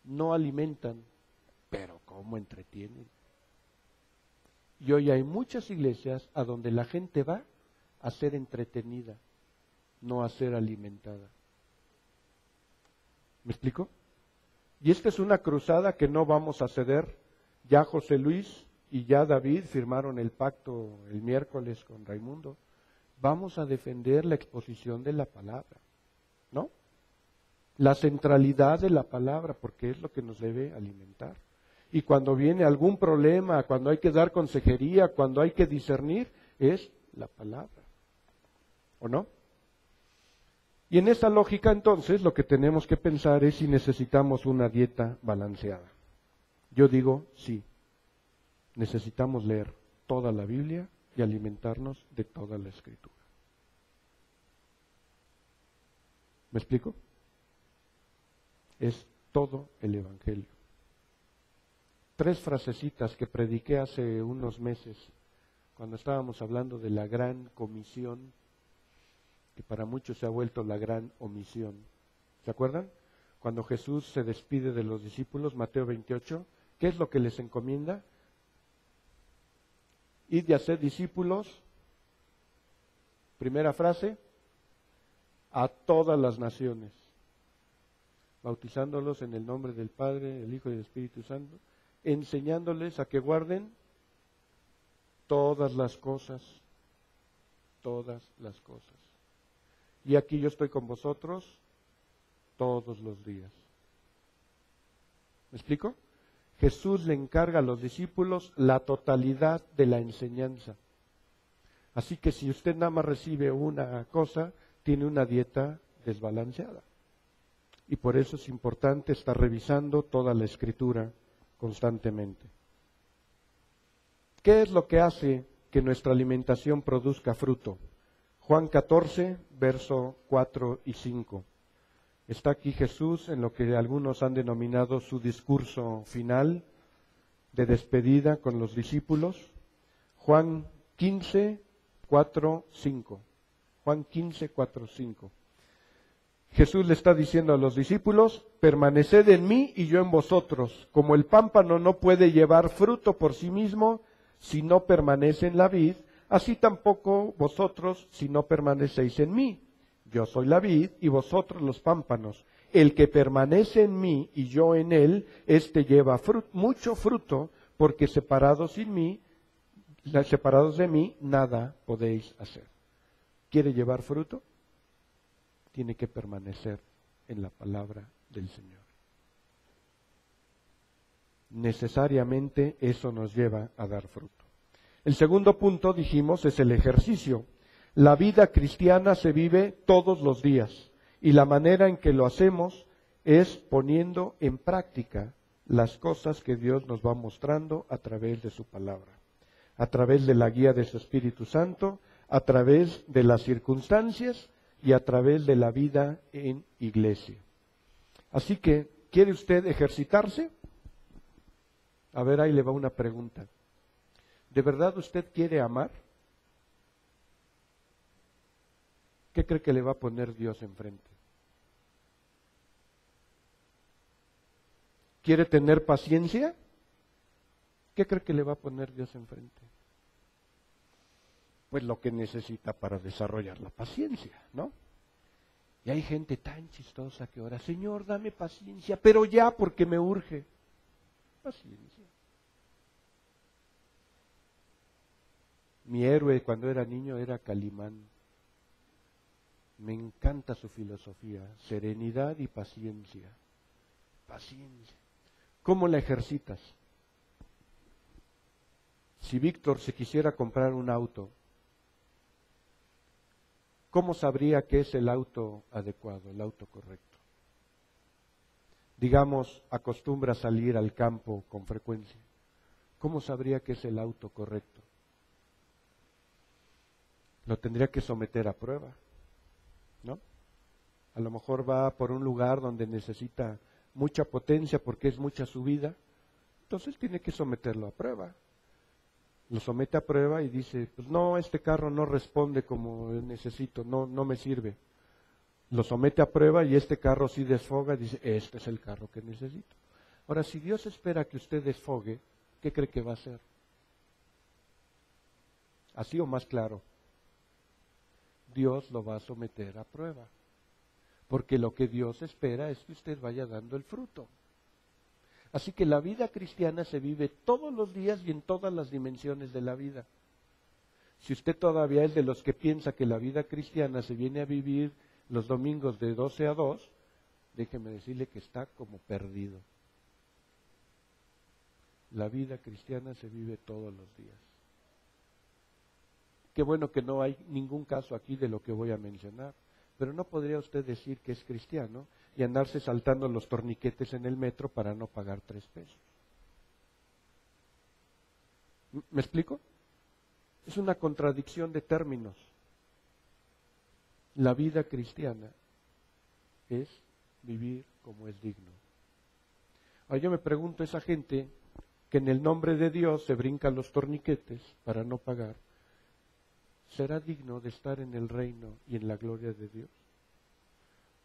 No alimentan, pero ¿cómo entretienen? Y hoy hay muchas iglesias a donde la gente va a ser entretenida, no a ser alimentada. ¿Me explico? Y esta es una cruzada que no vamos a ceder. Ya José Luis y ya David firmaron el pacto el miércoles con Raimundo. Vamos a defender la exposición de la palabra, ¿no? La centralidad de la palabra, porque es lo que nos debe alimentar. Y cuando viene algún problema, cuando hay que dar consejería, cuando hay que discernir, es la palabra. ¿O no? Y en esa lógica, entonces, lo que tenemos que pensar es si necesitamos una dieta balanceada. Yo digo, sí. Necesitamos leer toda la Biblia y alimentarnos de toda la Escritura. ¿Me explico? Es todo el Evangelio. 3 frasecitas que prediqué hace unos meses, cuando estábamos hablando de la gran comisión. que para muchos se ha vuelto la gran omisión. ¿Se acuerdan? Cuando Jesús se despide de los discípulos, Mateo 28, ¿qué es lo que les encomienda? Id y haced discípulos, primera frase, a todas las naciones, bautizándolos en el nombre del Padre, del Hijo y del Espíritu Santo, enseñándoles a que guarden todas las cosas, todas las cosas. Y aquí yo estoy con vosotros todos los días. ¿Me explico? Jesús le encarga a los discípulos la totalidad de la enseñanza. Así que si usted nada más recibe una cosa, tiene una dieta desbalanceada. Y por eso es importante estar revisando toda la Escritura constantemente. ¿Qué es lo que hace que nuestra alimentación produzca fruto? Juan 14, verso 4 y 5. Está aquí Jesús en lo que algunos han denominado su discurso final de despedida con los discípulos. Juan 15, 4, 5. Juan 15, 4, 5. Jesús le está diciendo a los discípulos, permaneced en mí y yo en vosotros. Como el pámpano no puede llevar fruto por sí mismo si no permanece en la vid, así tampoco vosotros si no permanecéis en mí. Yo soy la vid y vosotros los pámpanos. El que permanece en mí y yo en él, éste lleva mucho fruto, porque separados de mí, nada podéis hacer. ¿Quiere llevar fruto? Tiene que permanecer en la palabra del Señor. Necesariamente eso nos lleva a dar fruto. El segundo punto, dijimos, es el ejercicio. La vida cristiana se vive todos los días y la manera en que lo hacemos es poniendo en práctica las cosas que Dios nos va mostrando a través de su palabra, a través de la guía de su Espíritu Santo, a través de las circunstancias y a través de la vida en iglesia. Así que, ¿quiere usted ejercitarse? A ver, ahí le va una pregunta. ¿De verdad usted quiere amar? ¿Qué cree que le va a poner Dios enfrente? ¿Quiere tener paciencia? ¿Qué cree que le va a poner Dios enfrente? Pues lo que necesita para desarrollar la paciencia, ¿no? Y hay gente tan chistosa que ora, Señor, dame paciencia, pero ya porque me urge. Paciencia. Mi héroe cuando era niño era Calimán. Me encanta su filosofía, serenidad y paciencia. Paciencia. ¿Cómo la ejercitas? Si Víctor se quisiera comprar un auto, ¿cómo sabría que es el auto adecuado, el auto correcto? Digamos, acostumbra a salir al campo con frecuencia. ¿Cómo sabría que es el auto correcto? Lo tendría que someter a prueba, ¿no? A lo mejor va por un lugar donde necesita mucha potencia porque es mucha subida, entonces tiene que someterlo a prueba. Lo somete a prueba y dice, pues no, este carro no responde como necesito, no me sirve. Lo somete a prueba y este carro sí desfoga y dice, este es el carro que necesito. Ahora, si Dios espera que usted desfogue, ¿qué cree que va a hacer? ¿Así o más claro? Dios lo va a someter a prueba, porque lo que Dios espera es que usted vaya dando el fruto. Así que la vida cristiana se vive todos los días y en todas las dimensiones de la vida. Si usted todavía es de los que piensa que la vida cristiana se viene a vivir los domingos de 12 a 2, déjeme decirle que está como perdido. La vida cristiana se vive todos los días. Qué bueno que no hay ningún caso aquí de lo que voy a mencionar, pero no podría usted decir que es cristiano y andarse saltando los torniquetes en el metro para no pagar 3 pesos. ¿Me explico? Es una contradicción de términos. La vida cristiana es vivir como es digno. Ahora yo me pregunto, esa gente que en el nombre de Dios se brinca los torniquetes para no pagar, será digno de estar en el reino y en la gloria de Dios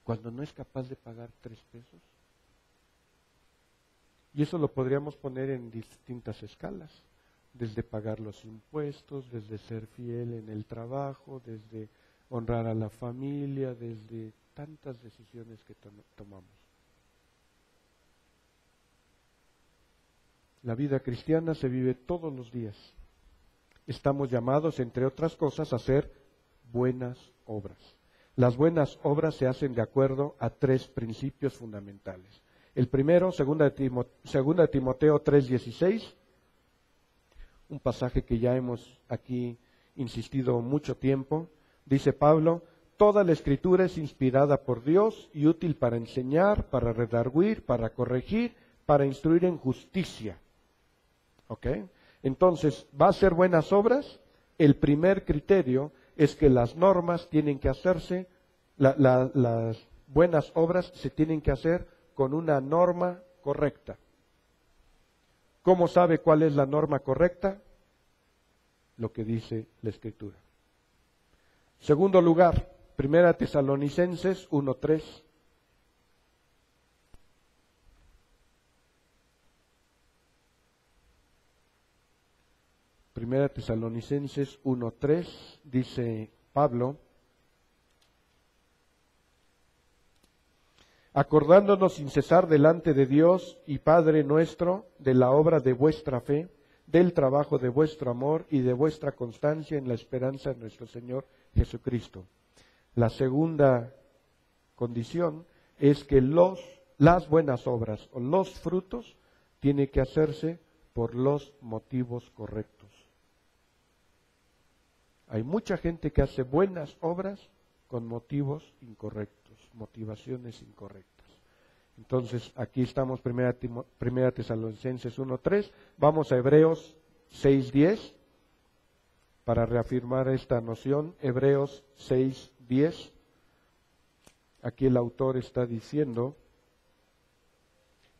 cuando no es capaz de pagar 3 pesos? Y eso lo podríamos poner en distintas escalas, desde pagar los impuestos, desde ser fiel en el trabajo, desde honrar a la familia, desde tantas decisiones que tomamos. La vida cristiana se vive todos los días. Estamos llamados, entre otras cosas, a hacer buenas obras. Las buenas obras se hacen de acuerdo a 3 principios fundamentales. El primero, 2 Timoteo 3:16, un pasaje que ya hemos aquí insistido mucho tiempo. Dice Pablo: toda la Escritura es inspirada por Dios y útil para enseñar, para redarguir, para corregir, para instruir en justicia. ¿Ok? Entonces, ¿va a ser buenas obras? El primer criterio es que las normas tienen que hacerse, las buenas obras se tienen que hacer con una norma correcta. ¿Cómo sabe cuál es la norma correcta? Lo que dice la Escritura. Segundo lugar, 1 Tesalonicenses 1:3. Primera Tesalonicenses 1:3, dice Pablo: acordándonos sin cesar delante de Dios y Padre nuestro de la obra de vuestra fe, del trabajo de vuestro amor y de vuestra constancia en la esperanza de nuestro Señor Jesucristo. La segunda condición es que las buenas obras o los frutos tienen que hacerse por los motivos correctos. Hay mucha gente que hace buenas obras con motivos incorrectos, motivaciones incorrectas. Entonces, aquí estamos, 1 Tesalonicenses 1:3. Vamos a Hebreos 6:10 para reafirmar esta noción. Hebreos 6:10. Aquí el autor está diciendo: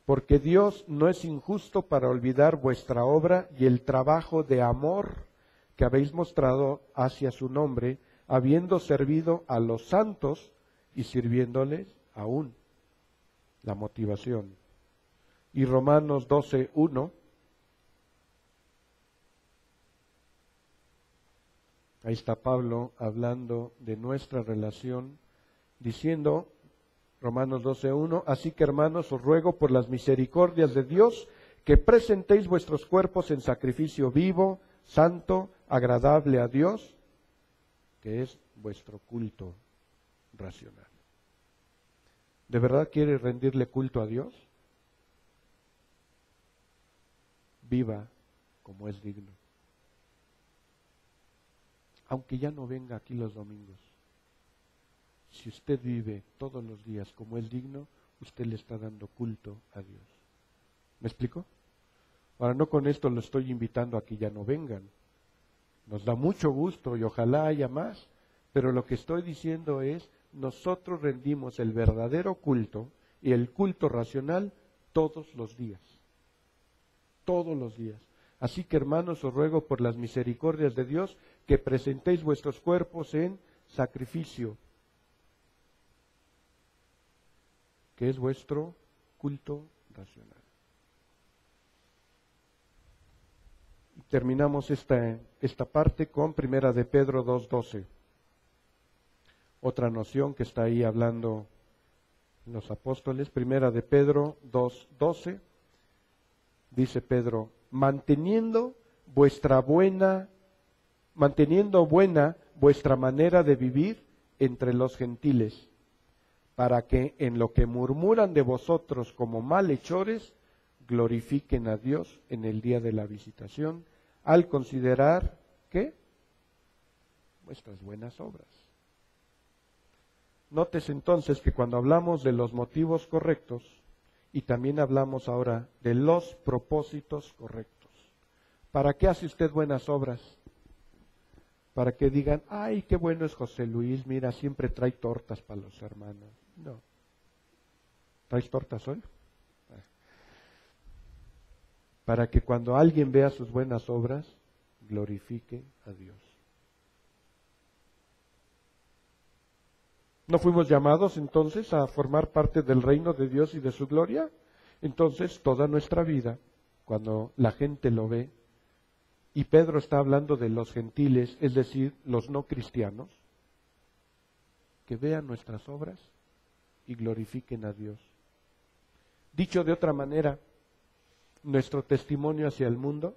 porque Dios no es injusto para olvidar vuestra obra y el trabajo de amor que habéis mostrado hacia su nombre, habiendo servido a los santos y sirviéndoles aún. La motivación. Y Romanos 12:1. Ahí está Pablo hablando de nuestra relación, diciendo, Romanos 12:1, así que hermanos, os ruego por las misericordias de Dios que presentéis vuestros cuerpos en sacrificio vivo, santo, agradable a Dios, que es vuestro culto racional. ¿De verdad quiere rendirle culto a Dios? Viva como es digno. Aunque ya no venga aquí los domingos, si usted vive todos los días como es digno, usted le está dando culto a Dios. ¿Me explico? Ahora, no con esto lo estoy invitando a que ya no vengan. Nos da mucho gusto y ojalá haya más, pero lo que estoy diciendo es, nosotros rendimos el verdadero culto y el culto racional todos los días. Todos los días. Así que, hermanos, os ruego por las misericordias de Dios que presentéis vuestros cuerpos en sacrificio, que es vuestro culto racional. Y terminamos esta parte con 1 de Pedro 2:12. Otra noción que está ahí hablando los apóstoles. 1 de Pedro 2:12. Dice Pedro: manteniendo buena vuestra manera de vivir entre los gentiles, para que en lo que murmuran de vosotros como malhechores, glorifiquen a Dios en el día de la visitación, al considerar, ¿qué? Vuestras buenas obras. Nótese entonces que cuando hablamos de los motivos correctos, y también hablamos ahora de los propósitos correctos. ¿Para qué hace usted buenas obras? Para que digan, ay, qué bueno es José Luis, mira, siempre trae tortas para los hermanos. No. ¿Traes tortas hoy? Para que cuando alguien vea sus buenas obras, glorifique a Dios. ¿No fuimos llamados entonces a formar parte del reino de Dios y de su gloria? Entonces, toda nuestra vida, cuando la gente lo ve, y Pedro está hablando de los gentiles, es decir, los no cristianos, que vean nuestras obras y glorifiquen a Dios. Dicho de otra manera, nuestro testimonio hacia el mundo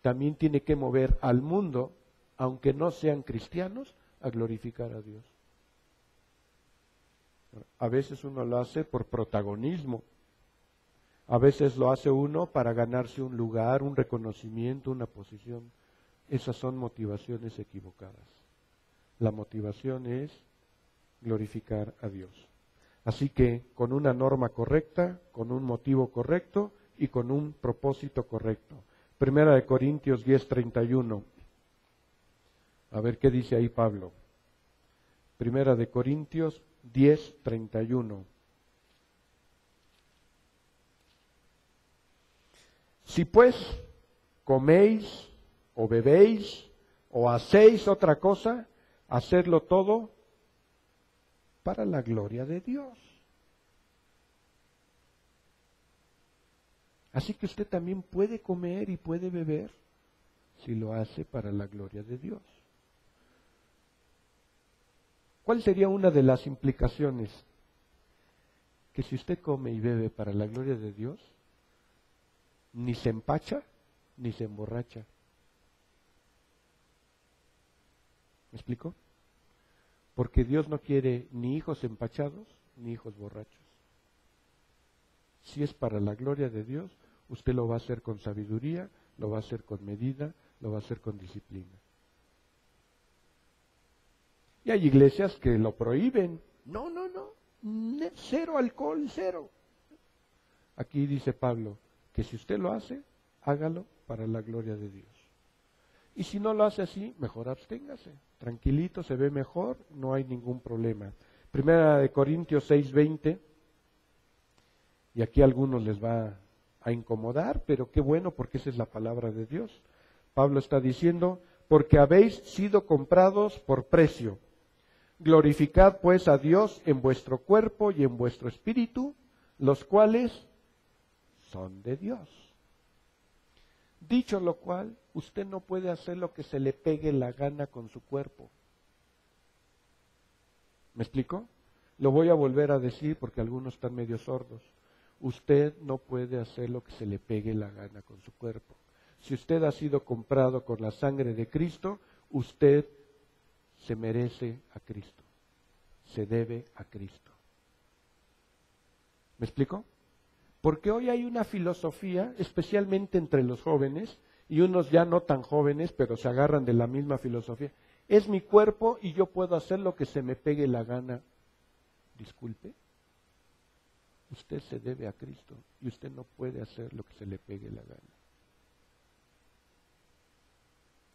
también tiene que mover al mundo, aunque no sean cristianos, a glorificar a Dios. A veces uno lo hace por protagonismo, a veces lo hace uno para ganarse un lugar, un reconocimiento, una posición. Esas son motivaciones equivocadas. La motivación es glorificar a Dios. Así que con una norma correcta, con un motivo correcto y con un propósito correcto. Primera de Corintios 10:31. A ver qué dice ahí Pablo. Primera de Corintios 10:31. Si pues coméis o bebéis o hacéis otra cosa, hacedlo todo para la gloria de Dios. Así que usted también puede comer y puede beber si lo hace para la gloria de Dios. ¿Cuál sería una de las implicaciones? Que si usted come y bebe para la gloria de Dios, ni se empacha ni se emborracha. ¿Me explico? Porque Dios no quiere ni hijos empachados ni hijos borrachos. Si es para la gloria de Dios, usted lo va a hacer con sabiduría, lo va a hacer con medida, lo va a hacer con disciplina. Y hay iglesias que lo prohíben. No, cero alcohol, cero. Aquí dice Pablo que si usted lo hace, hágalo para la gloria de Dios. Y si no lo hace así, mejor absténgase. Tranquilito, se ve mejor, no hay ningún problema. Primera de Corintios 6:20. Y aquí a algunos les va a incomodar, pero qué bueno porque esa es la palabra de Dios. Pablo está diciendo, porque habéis sido comprados por precio. Glorificad pues a Dios en vuestro cuerpo y en vuestro espíritu, los cuales son de Dios. Dicho lo cual, usted no puede hacer lo que se le pegue la gana con su cuerpo. ¿Me explico? Lo voy a volver a decir porque algunos están medio sordos. Usted no puede hacer lo que se le pegue la gana con su cuerpo. Si usted ha sido comprado con la sangre de Cristo, usted se merece a Cristo. Se debe a Cristo. ¿Me explico? Porque hoy hay una filosofía, especialmente entre los jóvenes, y unos ya no tan jóvenes, pero se agarran de la misma filosofía. Es mi cuerpo y yo puedo hacer lo que se me pegue la gana. Disculpe. Usted se debe a Cristo y usted no puede hacer lo que se le pegue la gana.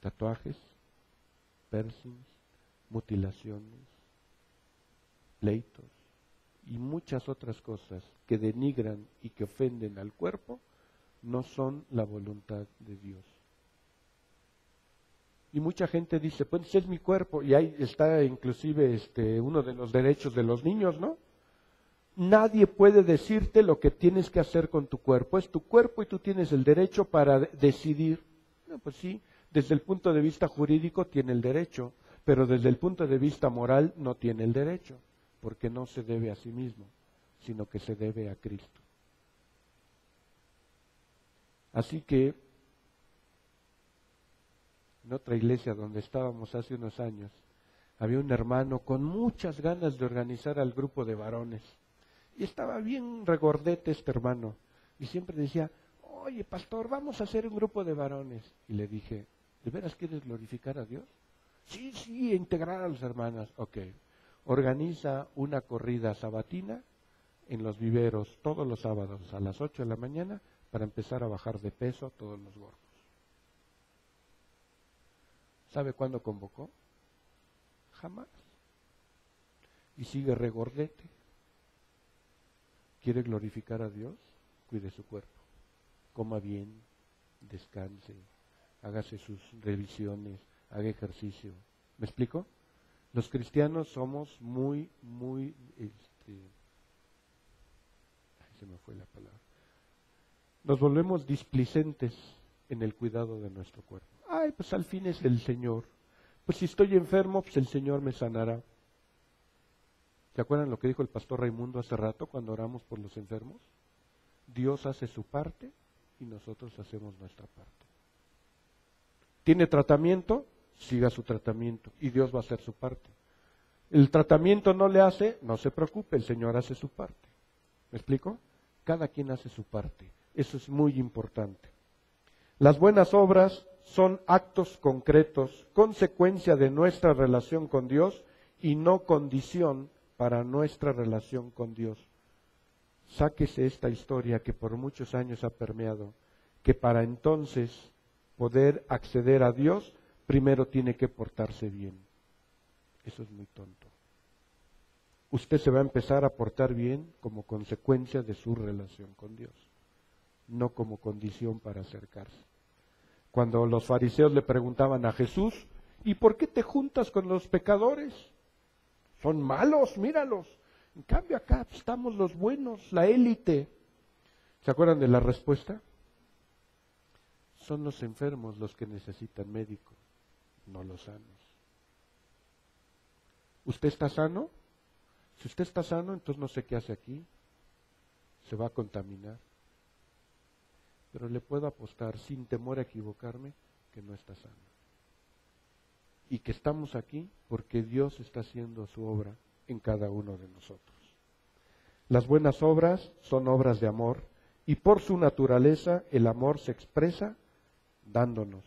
Tatuajes, piercings, mutilaciones, pleitos y muchas otras cosas que denigran y que ofenden al cuerpo no son la voluntad de Dios. Y mucha gente dice, pues es mi cuerpo, y ahí está inclusive uno de los derechos de los niños, ¿no? Nadie puede decirte lo que tienes que hacer con tu cuerpo. Es tu cuerpo y tú tienes el derecho para decidir. No, pues sí, desde el punto de vista jurídico tiene el derecho, pero desde el punto de vista moral no tiene el derecho, porque no se debe a sí mismo, sino que se debe a Cristo. Así que, en otra iglesia donde estábamos hace unos años, había un hermano con muchas ganas de organizar al grupo de varones. Y estaba bien regordete este hermano. Y siempre decía, oye, pastor, vamos a hacer un grupo de varones. Y le dije, ¿de veras quieres glorificar a Dios? Sí, integrar a las hermanas. Ok, organiza una corrida sabatina en los viveros todos los sábados a las 8 de la mañana para empezar a bajar de peso todos los gordos. ¿Sabe cuándo convocó? Jamás. Y sigue regordete. ¿Quiere glorificar a Dios? Cuide su cuerpo. Coma bien, descanse, hágase sus revisiones, haga ejercicio. ¿Me explico? Los cristianos somos muy nos volvemos displicentes en el cuidado de nuestro cuerpo. Ay, pues al fin es el Señor. Pues si estoy enfermo, pues el Señor me sanará. ¿Se acuerdan lo que dijo el pastor Raimundo hace rato cuando oramos por los enfermos? Dios hace su parte y nosotros hacemos nuestra parte. ¿Tiene tratamiento? Siga su tratamiento y Dios va a hacer su parte. El tratamiento no le hace, no se preocupe, el Señor hace su parte. ¿Me explico? Cada quien hace su parte. Eso es muy importante. Las buenas obras son actos concretos, consecuencia de nuestra relación con Dios y no condición para nuestra relación con Dios. Sáquese esta historia que por muchos años ha permeado, que para entonces poder acceder a Dios, primero tiene que portarse bien. Eso es muy tonto. Usted se va a empezar a portar bien como consecuencia de su relación con Dios, no como condición para acercarse. Cuando los fariseos le preguntaban a Jesús, ¿y por qué te juntas con los pecadores? Son malos, míralos. En cambio acá estamos los buenos, la élite. ¿Se acuerdan de la respuesta? Son los enfermos los que necesitan médico, no los sanos. ¿Usted está sano? Si usted está sano, entonces no sé qué hace aquí. Se va a contaminar. Pero le puedo apostar, sin temor a equivocarme, que no está sano. Y que estamos aquí porque Dios está haciendo su obra en cada uno de nosotros. Las buenas obras son obras de amor y por su naturaleza el amor se expresa dándonos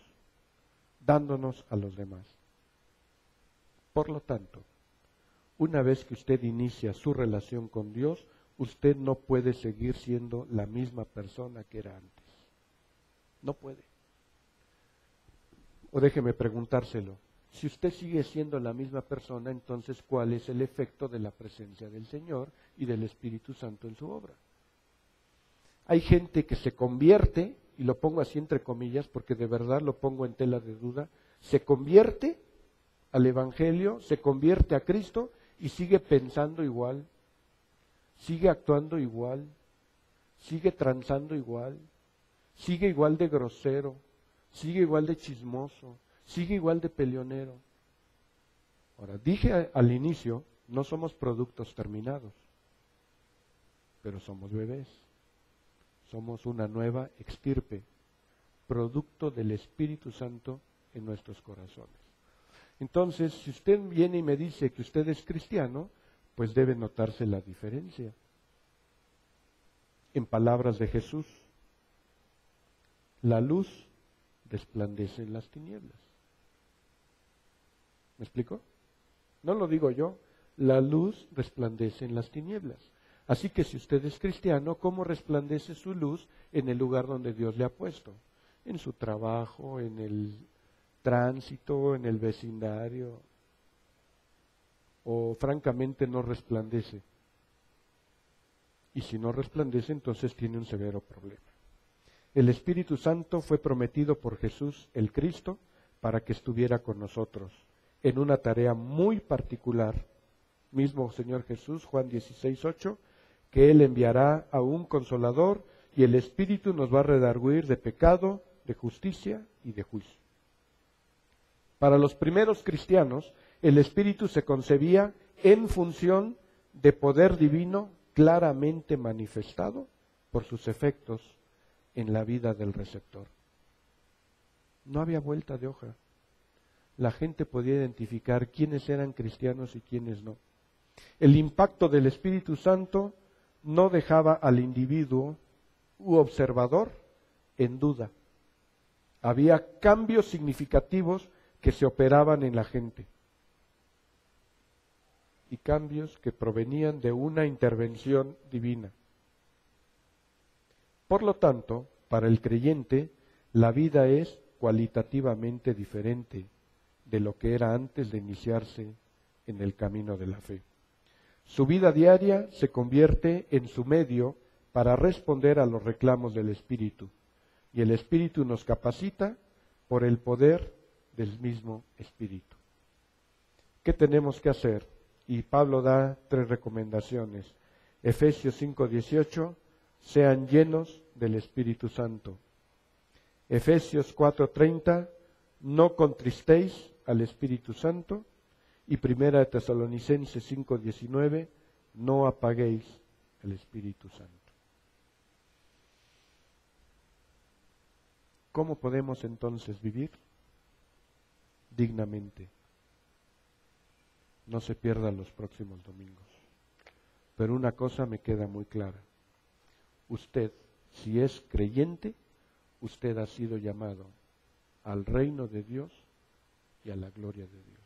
a los demás. Por lo tanto, una vez que usted inicia su relación con Dios, usted no puede seguir siendo la misma persona que era antes. No puede. O déjeme preguntárselo. Si usted sigue siendo la misma persona, entonces ¿cuál es el efecto de la presencia del Señor y del Espíritu Santo en su obra? Hay gente que se convierte, y lo pongo así entre comillas porque de verdad lo pongo en tela de duda, se convierte al Evangelio, se convierte a Cristo y sigue pensando igual, sigue actuando igual, sigue transando igual, sigue igual de grosero, sigue igual de chismoso, sigue igual de peleonero. Ahora, dije al inicio, no somos productos terminados, pero somos bebés. Somos una nueva extirpe, producto del Espíritu Santo en nuestros corazones. Entonces, si usted viene y me dice que usted es cristiano, pues debe notarse la diferencia. En palabras de Jesús, la luz resplandece en las tinieblas. ¿Me explico? No lo digo yo, la luz resplandece en las tinieblas. Así que si usted es cristiano, ¿cómo resplandece su luz en el lugar donde Dios le ha puesto? En su trabajo, en el tránsito, en el vecindario. O francamente no resplandece. Y si no resplandece, entonces tiene un severo problema. El Espíritu Santo fue prometido por Jesús, el Cristo, para que estuviera con nosotros en una tarea muy particular. Mismo Señor Jesús, Juan 16:8, que Él enviará a un Consolador y el Espíritu nos va a redarguir de pecado, de justicia y de juicio. Para los primeros cristianos, el Espíritu se concebía en función de poder divino claramente manifestado por sus efectos en la vida del receptor. No había vuelta de hoja. La gente podía identificar quiénes eran cristianos y quiénes no. El impacto del Espíritu Santo no dejaba al individuo u observador en duda. Había cambios significativos que se operaban en la gente y cambios que provenían de una intervención divina. Por lo tanto, para el creyente, la vida es cualitativamente diferente de lo que era antes de iniciarse en el camino de la fe. Su vida diaria se convierte en su medio para responder a los reclamos del Espíritu, y el Espíritu nos capacita por el poder del mismo Espíritu. ¿Qué tenemos que hacer? Y Pablo da 3 recomendaciones. Efesios 5:18, sean llenos del Espíritu Santo. Efesios 4:30, no contristéis al Espíritu Santo. Y Primera de Tesalonicenses 5:19, no apaguéis el Espíritu Santo. ¿Cómo podemos entonces vivir? Dignamente. No se pierdan los próximos domingos. Pero una cosa me queda muy clara. Usted, si es creyente, usted ha sido llamado al reino de Dios y a la gloria de Dios.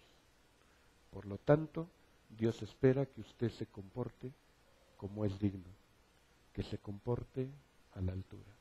Por lo tanto, Dios espera que usted se comporte como es digno, que se comporte a la altura.